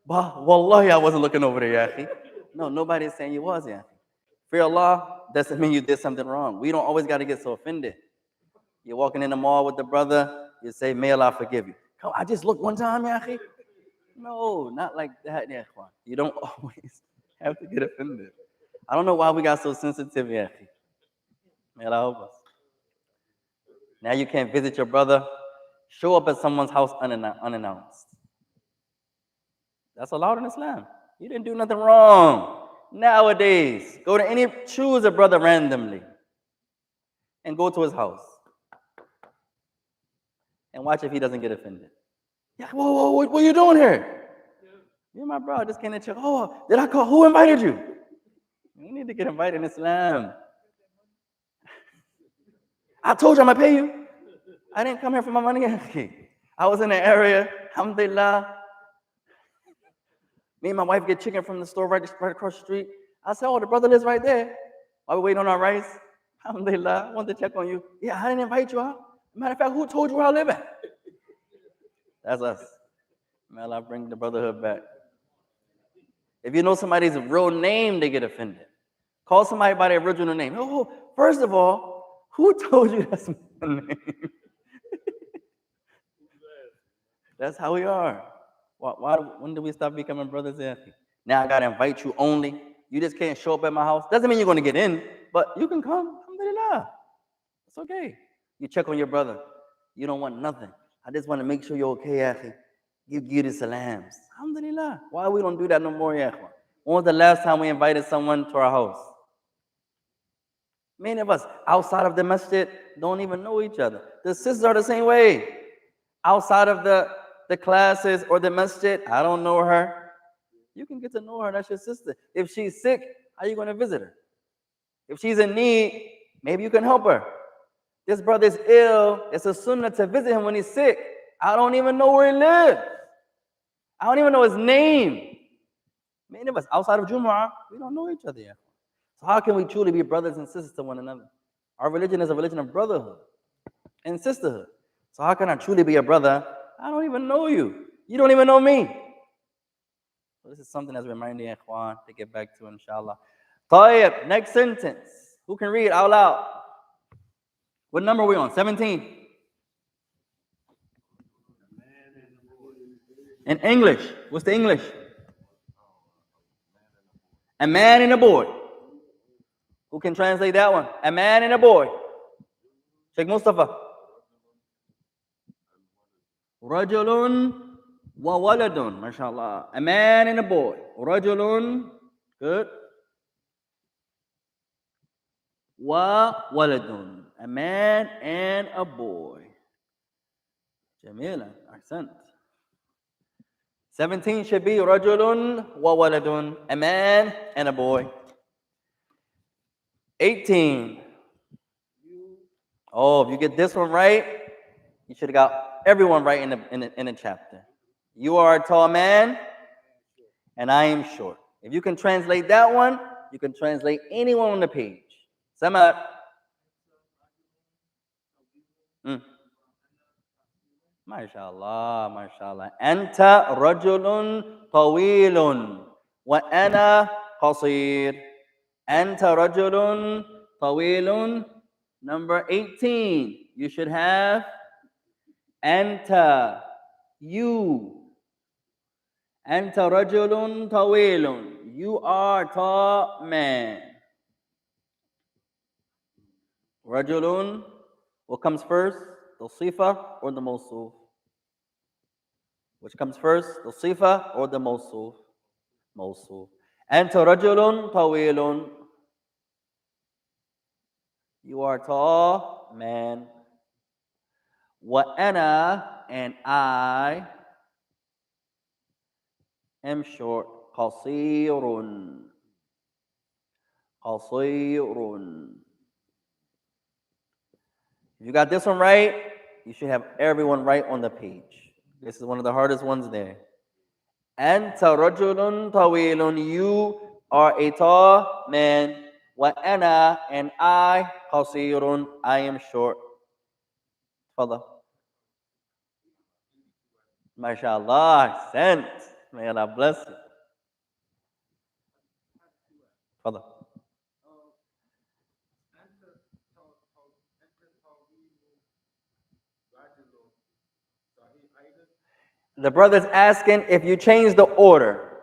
Wallahi, I wasn't looking over there, ya akhi. No, nobody's saying you was, ya akhi. Fear Allah doesn't mean you did something wrong. We don't always got to get so offended. You're walking in the mall with the brother, you say, may Allah forgive you. Come, I just looked one time, ya akhi. No, not like that, ya ikhwan. You don't always have to get offended. I don't know why we got so sensitive, ya akhi. May Allah help us. Now you can't visit your brother, show up at someone's house unannounced. That's allowed in Islam. You didn't do nothing wrong. Nowadays, choose a brother randomly and go to his house and watch if he doesn't get offended. Yeah, whoa, what are you doing here? You're my bro. I just came to check. Oh, did I call? Who invited you? You need to get invited in Islam. I told you I'm going to pay you. I didn't come here for my money. I was in the area. Alhamdulillah. Me and my wife get chicken from the store right across the street. I said, oh, the brother lives right there. While we waiting on our rice. Alhamdulillah. I wanted to check on you. Yeah, I didn't invite you out. Matter of fact, who told you where I live at? That's us. May Allah bring the brotherhood back. If you know somebody's real name, they get offended. Call somebody by their original name. Oh, first of all, who told you that's my name? That's how we are. When do we stop becoming brothers and sisters? Now I gotta invite you only. You just can't show up at my house. Doesn't mean you're gonna get in, but you can come. Alhamdulillah. It's okay. You check on your brother. You don't want nothing. I just want to make sure you're okay, Akhi. Give the salams. Alhamdulillah. Why we don't do that no more, ya ikhwan? When was the last time we invited someone to our house? Many of us outside of the masjid don't even know each other. The sisters are the same way. Outside of the classes or the masjid, I don't know her. You can get to know her. That's your sister. If she's sick, how are you going to visit her? If she's in need, maybe you can help her. This brother's ill. It's a sunnah to visit him when he's sick. I don't even know where he lives. I don't even know his name. Many of us outside of Jumu'ah, we don't know each other yet. So how can we truly be brothers and sisters to one another? Our religion is a religion of brotherhood and sisterhood. So how can I truly be a brother? I don't even know you. You don't even know me. So this is something that's reminding Ikhwan to get back to, inshallah. Tayyib, next sentence. Who can read out loud? What number are we on? 17. In English, what's the English? A man and a boy. Who can translate that one? A man and a boy. Sheikh Mustafa. Rajulun wa waladun. MashaAllah. A man and a boy. Rajulun. Good. Wa waladun. A man and a boy. Jamila. Ahsant. 17 should be rajulun wa waladun. A man and a boy. 18. Oh, if you get this one right, you should have got everyone right in the chapter. You are a tall man, and I am short. If you can translate that one, you can translate anyone on the page. Samad. MashaAllah, MashaAllah. Anta rajulun tawilun wa ana qasir. Anta rajulun tawilun. Number 18. You should have Anta, you. Anta rajulun tawilun. You are a tall man. Rajulun. What comes first? The sifa or the mawsuf? Which comes first? The sifa or the mawsuf? Mawsuf. Anta rajulun tawilun. You are a tall man. Wa ana, and I am short. Qasirun. Qasirun. If you got this one right, you should have everyone right on the page. This is one of the hardest ones there. Anta rajulun tawilun. You are a tall man. Wa ana, and I, qasirun. I am short. Fadal. MashaAllah, sent. May Allah bless you. Fadal. The brother's asking if you change the order.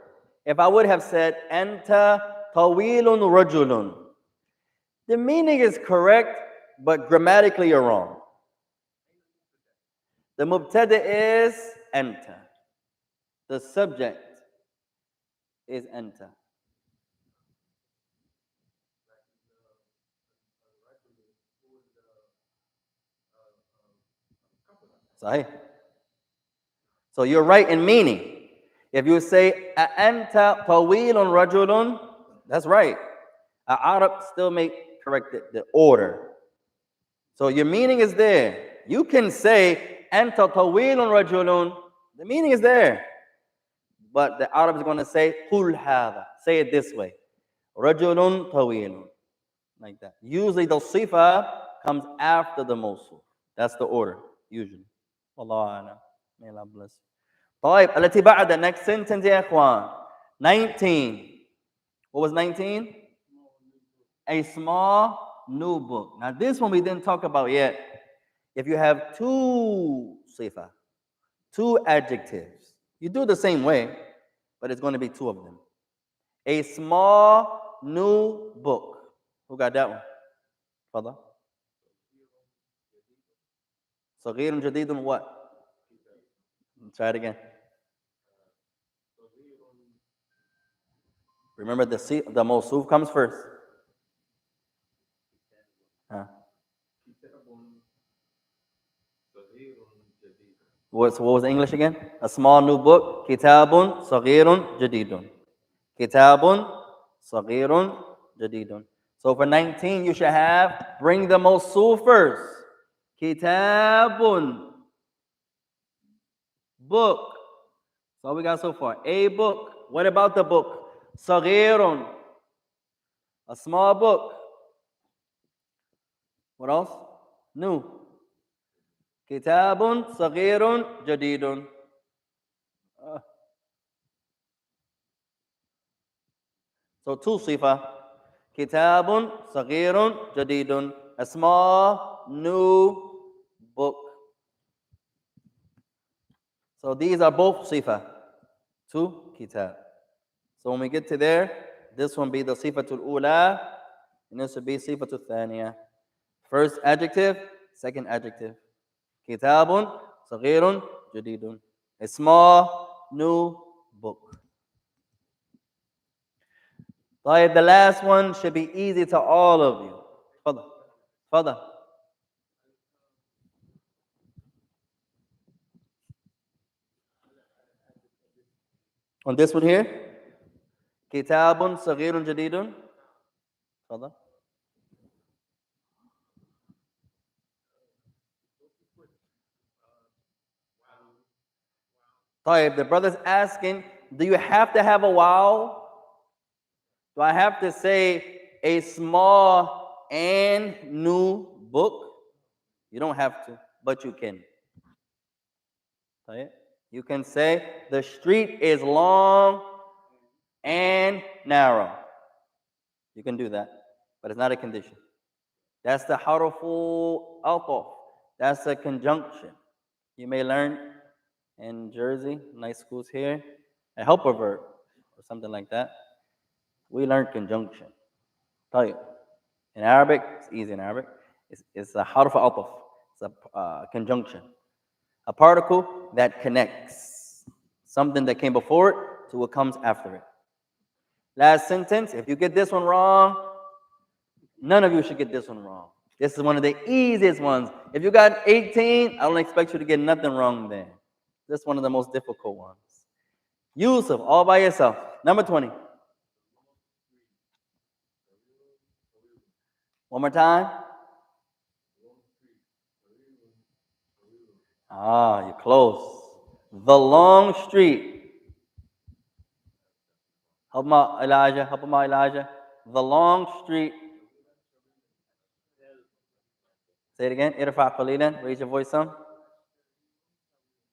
If I would have said, Anta tawilun rajulun. The meaning is correct, but grammatically you're wrong. The mubtada is Anta. The subject is Anta. Sahih. So you're right in meaning. If you say Anta tawilun rajulun, that's right. Arab still make correct the order. So your meaning is there. You can say anta tawilun rajulun. The meaning is there. But the Arab is going to say qul hadha. Say it this way. Rajulun tawilun. Like that. Usually the sifa comes after the mawsuf. That's the order, usually. Wallahu a'lam. May Allah bless you. طيب التي بعد, next sentence يا إخوان. 19. What was 19? A small new book. Now this one we didn't talk about yet. If you have two sifa, two adjectives, you do the same way, but it's going to be two of them. A small new book. Who got that one? Father? صغير جديد what? Try it again. Remember the mawsuf comes first. Huh? What was the English again? A small new book. Kitabun صغير جديد. Kitabun صغير جديد. So for 19, you should have, bring the mawsuf first. Kitabun. Book. So all we got so far. A book. What about the book? صغير. A small book. What else? New. كتاب صغير جديد. So two sifa. كتاب صغير جديد. A small new book. So these are both sifa. Two kitab. So when we get to there, this one be the sifatul ula, and this will be sifatul thaniya. First adjective, second adjective. Kitabun صغير جديد. A small new book. طيب, the last one should be easy to all of you. تفضل. تفضل. On this one here, كتاب صغير جديد. تفضل. طيب, the brother's asking, do you have to have a wow? Do I have to say a small and new book? You don't have to, but you can. You can say the street is long and narrow. You can do that, but it's not a condition. That's the harful ataf. That's a conjunction. You may learn in Jersey, nice schools here, a helper verb or something like that. We learn conjunction. In Arabic, it's easy in Arabic. It's a harf ataf. It's a conjunction. A particle that connects something that came before it to what comes after it. Last sentence, if you get this one wrong, none of you should get this one wrong. This is one of the easiest ones. If you got 18, I don't expect you to get nothing wrong there. This is one of the most difficult ones. Yusuf, all by yourself. Number 20. One more time. You're close. The long street. Help him out, Elijah. Help him out, Elijah. The long street. Say it again. Irfa qalilan. Raise your voice some.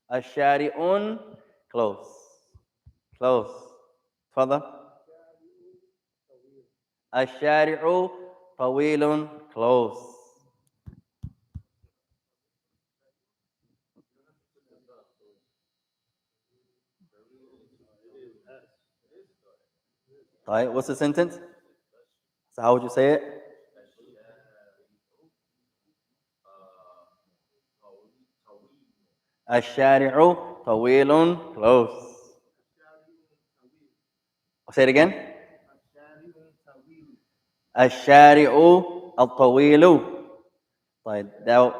Ashari'un. Close. Close. Further. Ashari'u tawilun. Close. All right, what's the sentence? So how would you say it? Ashari'u tawilun. Close. Say it again. Ashari'u al-tawilu. طيب, that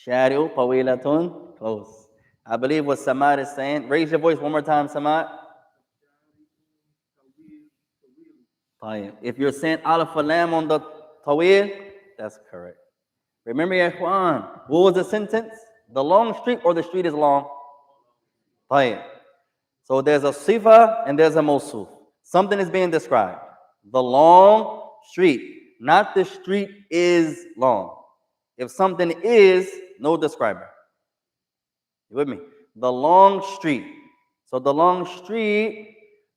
Shari'u tawilatun. Close. I believe what Samad is saying. Raise your voice one more time, Samad. If you're saying alif wa lam on the tawil, that's correct. Remember, ya ikhwan, what was the sentence? The long street or the street is long? طيب. So there's a sifa and there's a mawsuf. Something is being described. The long street, not the street is long. If something is, no describer. You with me? The long street. So the long street,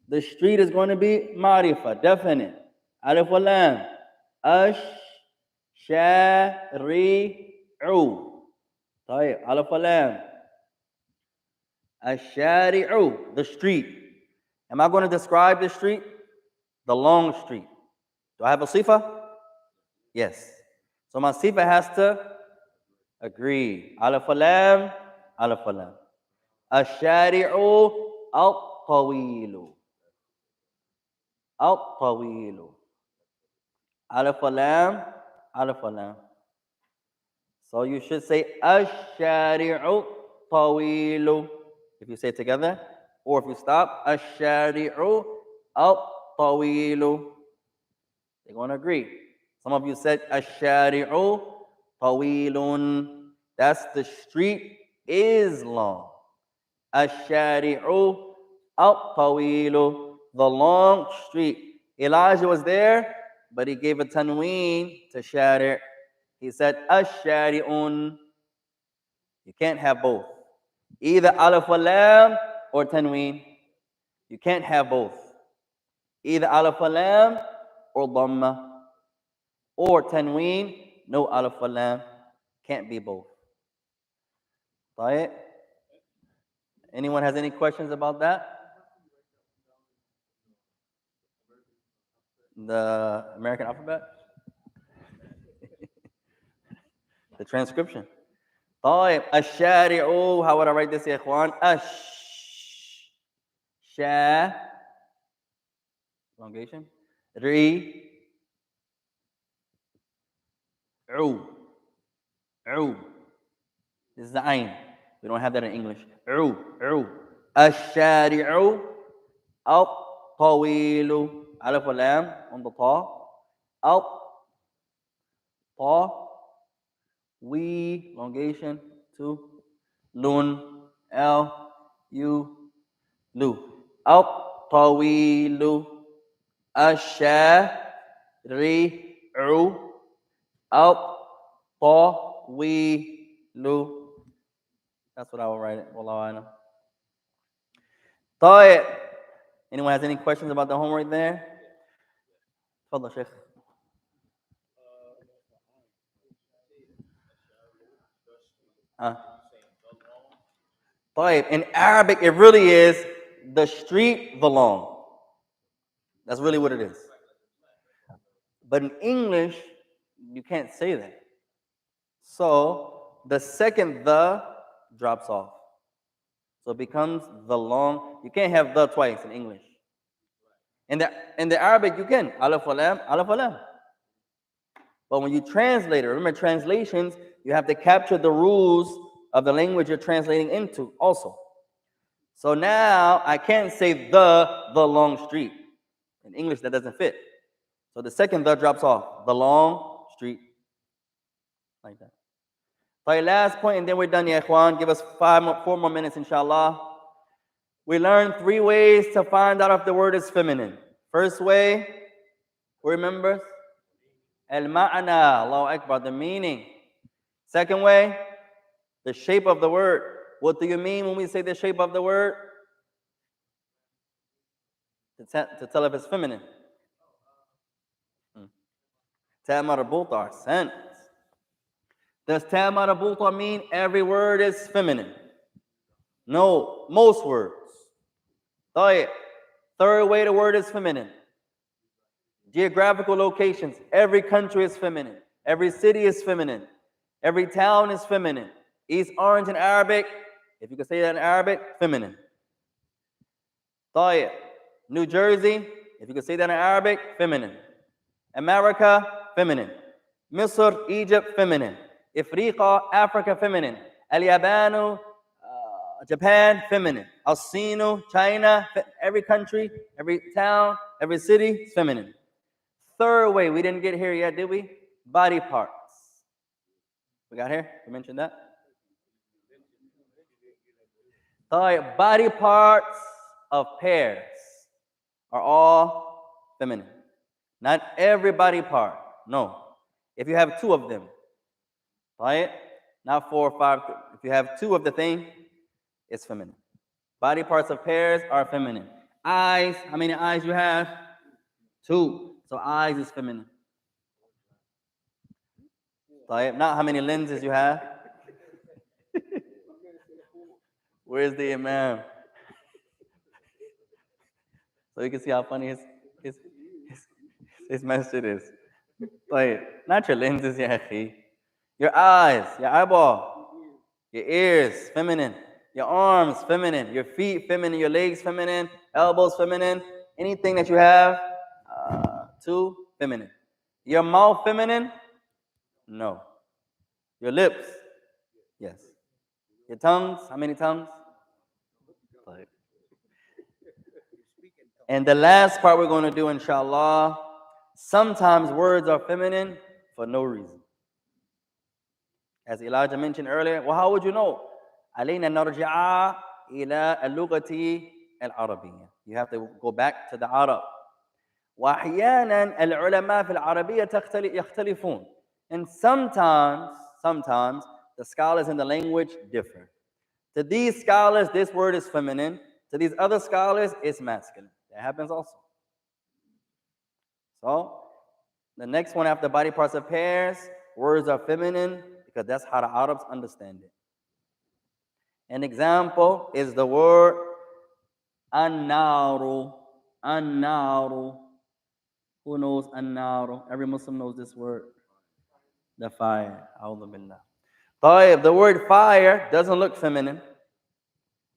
the street is going to be ma'rifa, definite. Alif wa lam. Ash, shari'u. طيب, alif wa lam. Ash-shari'u, the street. Am I going to describe the street? The long street. Do I have a sifa? Yes. So my sifa has to agree. Alif wa lam, alif wa lam. Ash-shari'u al-tawilu. Al-tawilu. Alif wa lam, alif wa lam. So you should say ash-shari'u tawilu. If you say it together, or if you stop, ash-shari'u al-tawilu. They're going to agree. Some of you said ash-shari'u tawilun. That's the street is long. Ash-shari'u al-tawilu. The long street. Elijah was there, but he gave a tanween to shari'. He said ash-shari'un. You can't have both. Either alif wa lam or tanween. You can't have both. Either alif wa lam or dhamma. Or tanween, no alif wa lam. Can't be both. Right? Anyone has any questions about that? The American alphabet? The transcription. طيب الشارع, how would I write this يا إخوان? شا elongation. ري عو. This is the ayn. We don't have that in English. عو. الشارع الطويل. ألف ولام on the طا. We, elongation, to, lun, l, u, lu. الطويل الشارع الطويل. That's what I will write it. Wallahu a'lam. طيب. Anyone has any questions about the homework there? تفضل شيخ. طيب. In Arabic, it really is the street, the long. That's really what it is. But in English, you can't say that. So the second the drops off. So it becomes the long. You can't have the twice in English. In the Arabic, you can. Alif wa lam, alif wa lam. But when you translate it, remember translations, you have to capture the rules of the language you're translating into also. So now I can't say the long street. In English, that doesn't fit. So the second the drops off. The long street. Like that. So last point, and then we're done, ya ikhwan. Give us 4 more minutes, inshallah. We learned 3 ways to find out if the word is feminine. First way, who remembers? Al-ma'na, Allahu Akbar, the meaning. Second way, the shape of the word. What do you mean when we say the shape of the word? To tell if it's feminine. Ta marbuta, ahsant. Does ta marbuta mean every word is feminine? No, most words. Third way the word is feminine. Geographical locations. Every country is feminine. Every city is feminine. Every town is feminine. East Orange in Arabic, if you can say that in Arabic, feminine. New Jersey, if you can say that in Arabic, feminine. America, feminine. Misr, Egypt, feminine. Africa, Africa, feminine. Al-Yabanu, Japan, feminine. Al-Sinu, China, every country, every town, every city is feminine. Third way, we didn't get here yet, did we? Body parts. We got here? We mentioned that? Body parts of pairs are all feminine. Not every body part. No. If you have two of them, right? Not 4 or 5. If you have two of the thing, it's feminine. Body parts of pairs are feminine. Eyes, how many eyes you have? 2. So eyes is feminine. Right? Not how many lenses you have. Where's the imam? So you can see how funny his masjid is. Like, not your lenses, ya akhi. Your eyes, your eyeball, your ears, feminine. Your arms, feminine. Your feet, feminine. Your legs, feminine. Elbows, feminine. Anything that you have, 2, feminine. Your mouth, feminine? No. Your lips? Yes. Your tongues? How many tongues? Like. And the last part we're going to do, inshallah, sometimes words are feminine for no reason. As Elijah mentioned earlier, well, how would you know? علينا نرجع إلى اللغة العربية. You have to go back to the Arab. وأحيانا العلماء في العربية يختلفون. And sometimes the scholars in the language differ. To these scholars, this word is feminine. To these other scholars, it's masculine. That happens also. So, the next one after body parts of pairs, words are feminine because that's how the Arabs understand it. An example is the word an-naru. An-naru. Who knows an-naru? Every Muslim knows this word. The fire. A'udhu billah. The word fire doesn't look feminine.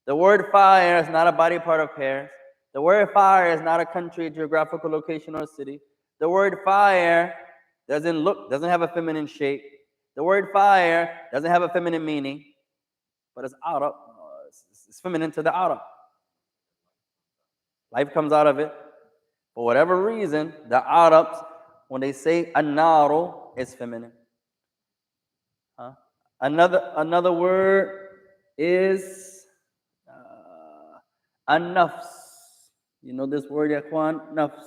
The word fire is not a body part of pairs. The word fire is not a country, geographical location, or city. The word fire doesn't have a feminine shape. The word fire doesn't have a feminine meaning, but it's Arab. It's feminine to the Arab. Life comes out of it. For whatever reason, the Arabs, when they say an-naru, it's feminine. Another word is an-nafs. You know this word, Yaqwan? Nafs.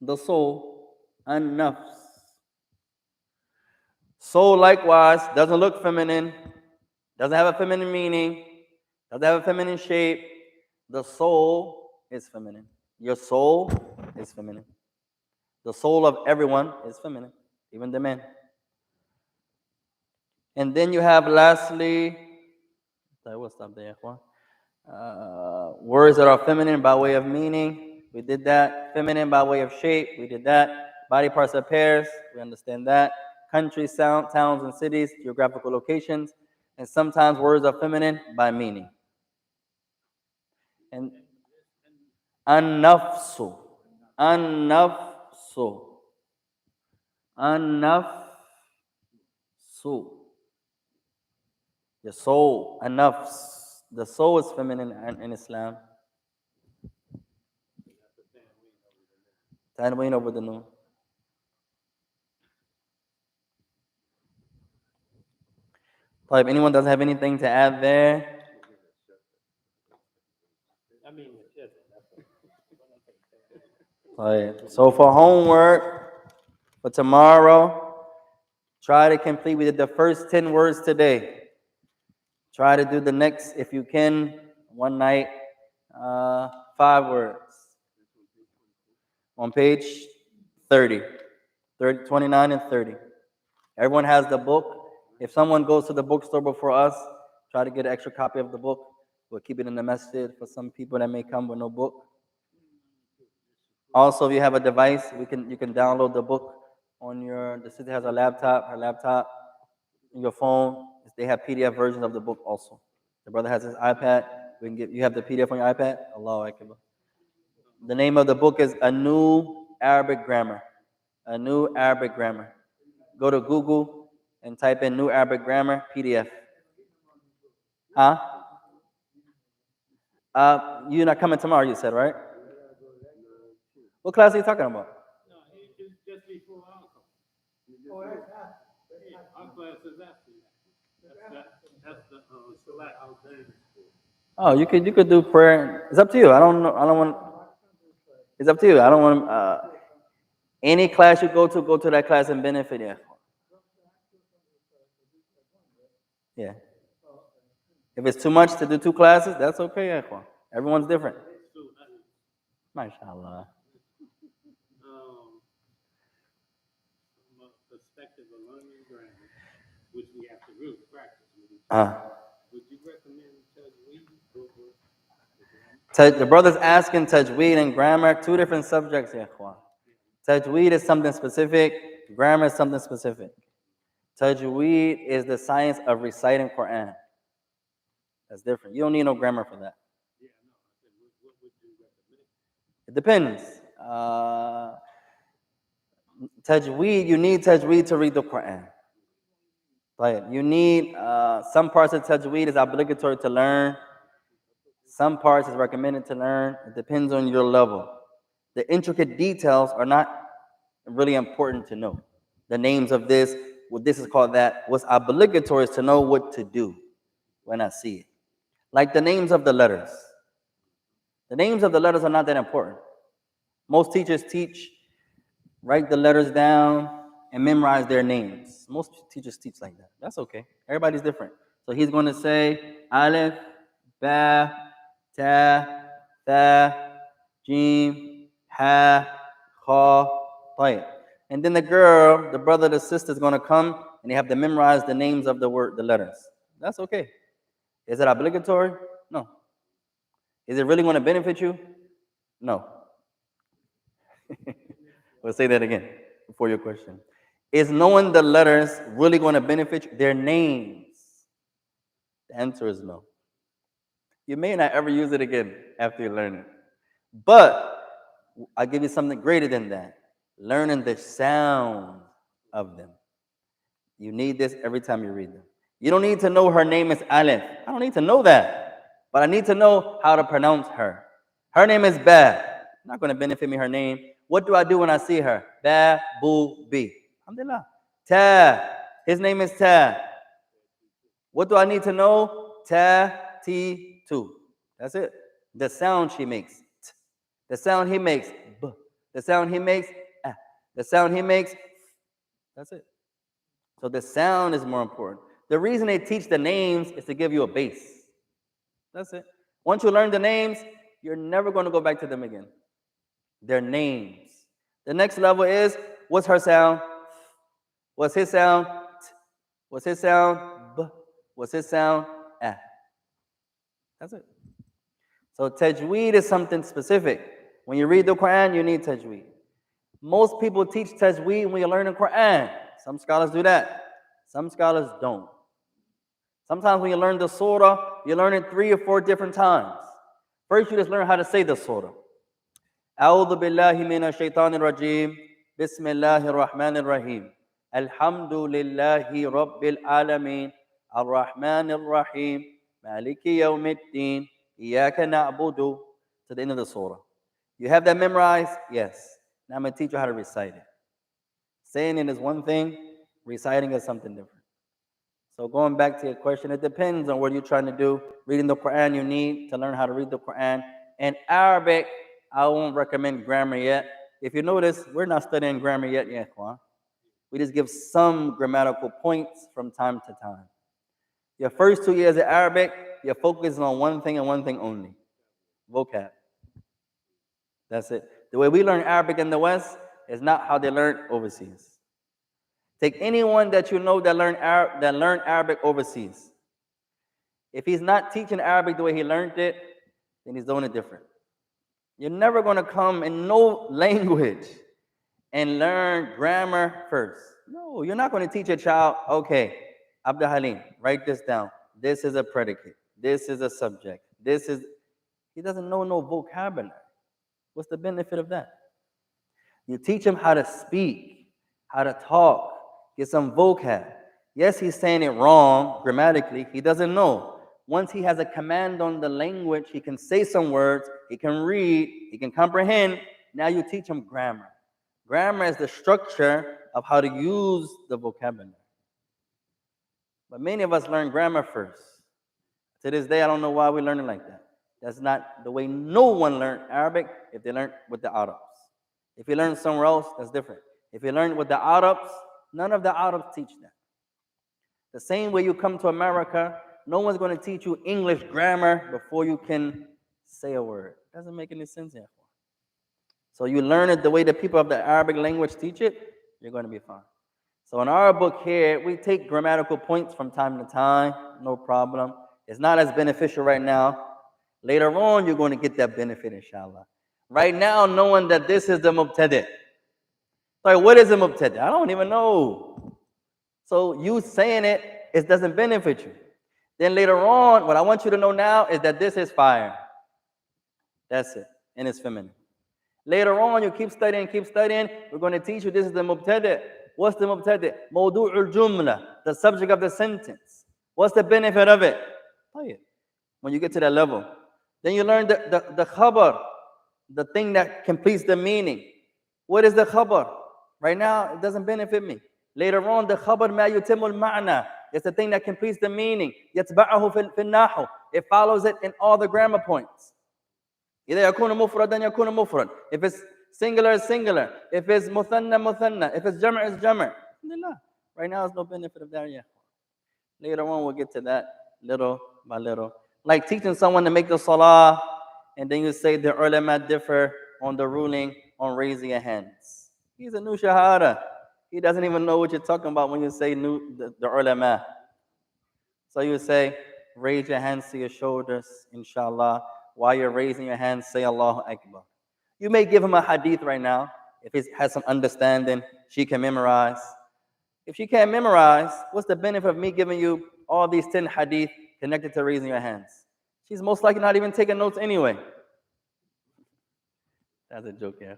The soul. An-nafs. Soul, likewise, doesn't look feminine, doesn't have a feminine meaning, doesn't have a feminine shape. The soul is feminine. Your soul is feminine. The soul of everyone is feminine, even the men. And then you have, lastly, what's up there? Words that are feminine by way of meaning. We did that. Feminine by way of shape. We did that. Body parts of pairs. We understand that. Countries, towns, and cities, geographical locations. And sometimes words are feminine by meaning. And an-nafsu. An-nafsu. An-nafsu. The soul, an-nafs. The soul is feminine in Islam. Tanween over the noon. If anyone doesn't have anything to add there. So for homework, for tomorrow, try to complete. We did the first 10 words today. Try to do the next, if you can, one night, 5 words. On page 30, 29 and 30. Everyone has the book. If someone goes to the bookstore before us, try to get an extra copy of the book. We'll keep it in the masjid for some people that may come with no book. Also, if you have a device, you can download the book on the sister has her laptop, your phone. They have PDF versions of the book also. The brother has his iPad. You have the PDF on your iPad? Allahu Akbar. The name of the book is A New Arabic Grammar. A New Arabic Grammar. Go to Google and type in New Arabic Grammar PDF. You're not coming tomorrow, you said, right? What class are you talking about? No, it's just before our class. Yeah, our class is after that. That's the select alternative school. Oh, you could do prayer. It's up to you. I don't know. I don't want. It's up to you. I don't want. Any class you go to that class and benefit. Yeah. Yeah. If it's too much to do two classes, that's okay. Yeah. Everyone's different. So that is, MashaAllah. from a perspective of learning grammar, which we have to really practice. Uh, Would you recommend Tajweed over the grammar? The brother's asking tajweed and grammar, two different subjects. Yeah. Tajweed is something specific. Grammar is something specific. Tajweed is the science of reciting Quran. That's different. You don't need no grammar for that. Yeah, no. I said, what would you recommend? It depends. Tajweed, you need tajweed to read the Quran. Right. You need some parts of tajweed is obligatory to learn. Some parts is recommended to learn. It depends on your level. The intricate details are not really important to know. The names of this, what this is called that. What's obligatory is to know what to do when I see it. Like the names of the letters. The names of the letters are not that important. Most teachers teach, write the letters down, and memorize their names. Most teachers teach like that. That's okay. Everybody's different. So he's going to say Aleph, Ba, Ta, Tha, Jim, Ha, Kha, Tayyib. And then the girl, the brother, the sister is going to come and they have to memorize the names of the word, the letters. That's okay. Is it obligatory? No. Is it really going to benefit you? No. We'll say that again before your question. Is knowing the letters really going to benefit you? Their names. The answer is no. You may not ever use it again after you learn it. But I'll give you something greater than that. Learning the sound of them. You need this every time you read them. You don't need to know her name is Aleph. I don't need to know that. But I need to know how to pronounce her. Her name is Ba. Not going to benefit me her name. What do I do when I see her? Ba, Bu, Bi. Alhamdulillah. Ta. His name is Ta. What do I need to know? Ta, Ti, Tu. That's it. The sound she makes. T. The sound he makes. B. The sound he makes. Ah. The sound he makes. That's it. So the sound is more important. The reason they teach the names is to give you a base. That's it. Once you learn the names, you're never going to go back to them again. Their names. The next level is, what's her sound? What's his sound? T. What's his sound? B. What's his sound? Ah. That's it. So tajweed is something specific. When you read the Quran, you need tajweed. Most people teach tajweed when you learn the Quran. Some scholars do that. Some scholars don't. Sometimes when you learn the surah, you learn it 3 or 4 different times. First, you just learn how to say the surah. أعوذ بالله من الشيطان الرجيم بسم الله الرحمن الرحيم الحمد لله رب العالمين الرحمن الرحيم مالك يوم الدين إياك نعبد to the end of the surah. You have that memorized? Yes. Now I'm going to teach you how to recite it. Saying it is one thing, reciting is something different. So going back to your question, it depends on what you're trying to do. Reading the Quran, you need to learn how to read the Quran. And Arabic, I won't recommend grammar yet. If you notice, we're not studying grammar yet, Ikhwan. We just give some grammatical points from time to time. Your first 2 years of Arabic, you're focusing on one thing and one thing only. Vocab. That's it. The way we learn Arabic in the West is not how they learn overseas. Take anyone that you know that learn Arabic overseas. If he's not teaching Arabic the way he learned it, then he's doing it different. You're never going to come in no language and learn grammar first. No, you're not going to teach a child, okay, Abdul Halim, write this down. This is a predicate. This is a subject. He doesn't know no vocabulary. What's the benefit of that? You teach him how to speak, how to talk, get some vocab. Yes, he's saying it wrong grammatically. He doesn't know. Once he has a command on the language, he can say some words, he can read, he can comprehend, Now you teach them grammar. Grammar is the structure of how to use the vocabulary. But many of us learn grammar first. To this day, I don't know why we learn it like that. That's not the way no one learned Arabic if they learned with the Arabs. If you learn somewhere else, that's different. If you learn with the Arabs, none of the Arabs teach that. The same way you come to America, no one's going to teach you English grammar before you can say a word. It doesn't make any sense here. So you learn it the way the people of the Arabic language teach it, you're going to be fine. So in our book here, we take grammatical points from time to time, no problem. It's not as beneficial right now. Later on, you're going to get that benefit, inshallah. Right now, knowing that this is the mubtadi'. Like, what is a mubtadi'? I don't even know. So you saying it doesn't benefit you. Then later on, what I want you to know now is that this is fire. That's it. And it's feminine. Later on, you keep studying. We're going to teach you this is the mubtadi'. What's the mubtadi'? Mawdu'ul jumla, the subject of the sentence. What's the benefit of it? When you get to that level. Then you learn the khabar, the thing that completes the meaning. What is the khabar? Right now, it doesn't benefit me. Later on, the khabar ma yutimul ma'na. It's the thing that completes the meaning. Yatba'ahu fil nahu. It follows it in all the grammar points. إذا يكون مفردا يكون مفرد. If it's singular, it's singular. If it's muthanna, muthanna. If it's jam'a, it's jam'a. Right now, there's no benefit of that yet. Later on, we'll get to that little by little. Like teaching someone to make the salah, and then you say the ulama differ on the ruling on raising your hands. He's a new shahada. He doesn't even know what you're talking about when you say the ulama. So you say, raise your hands to your shoulders, inshallah. While you're raising your hands, say Allahu Akbar. You may give him a hadith right now. If he has some understanding, she can memorize. If she can't memorize, what's the benefit of me giving you all these 10 hadith connected to raising your hands? She's most likely not even taking notes anyway. That's a joke, yeah.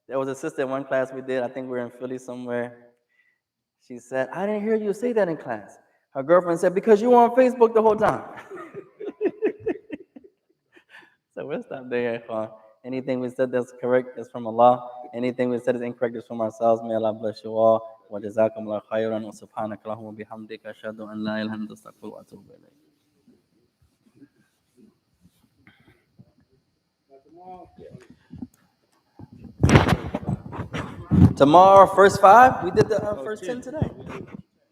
There was a sister in one class we did. I think we were in Philly somewhere. She said, I didn't hear you say that in class. Her girlfriend said, because you were on Facebook the whole time. So we'll stop there. Anything we said that's correct is from Allah. Anything we said is incorrect is from ourselves. May Allah bless you all. Wa jazakumullah khairan wa subhanaka Allahumma bihamdika ashhadu an la ilaha illa anta astaghfiruka wa atubu ilayk. Tomorrow, first 5. We did the first 10 today.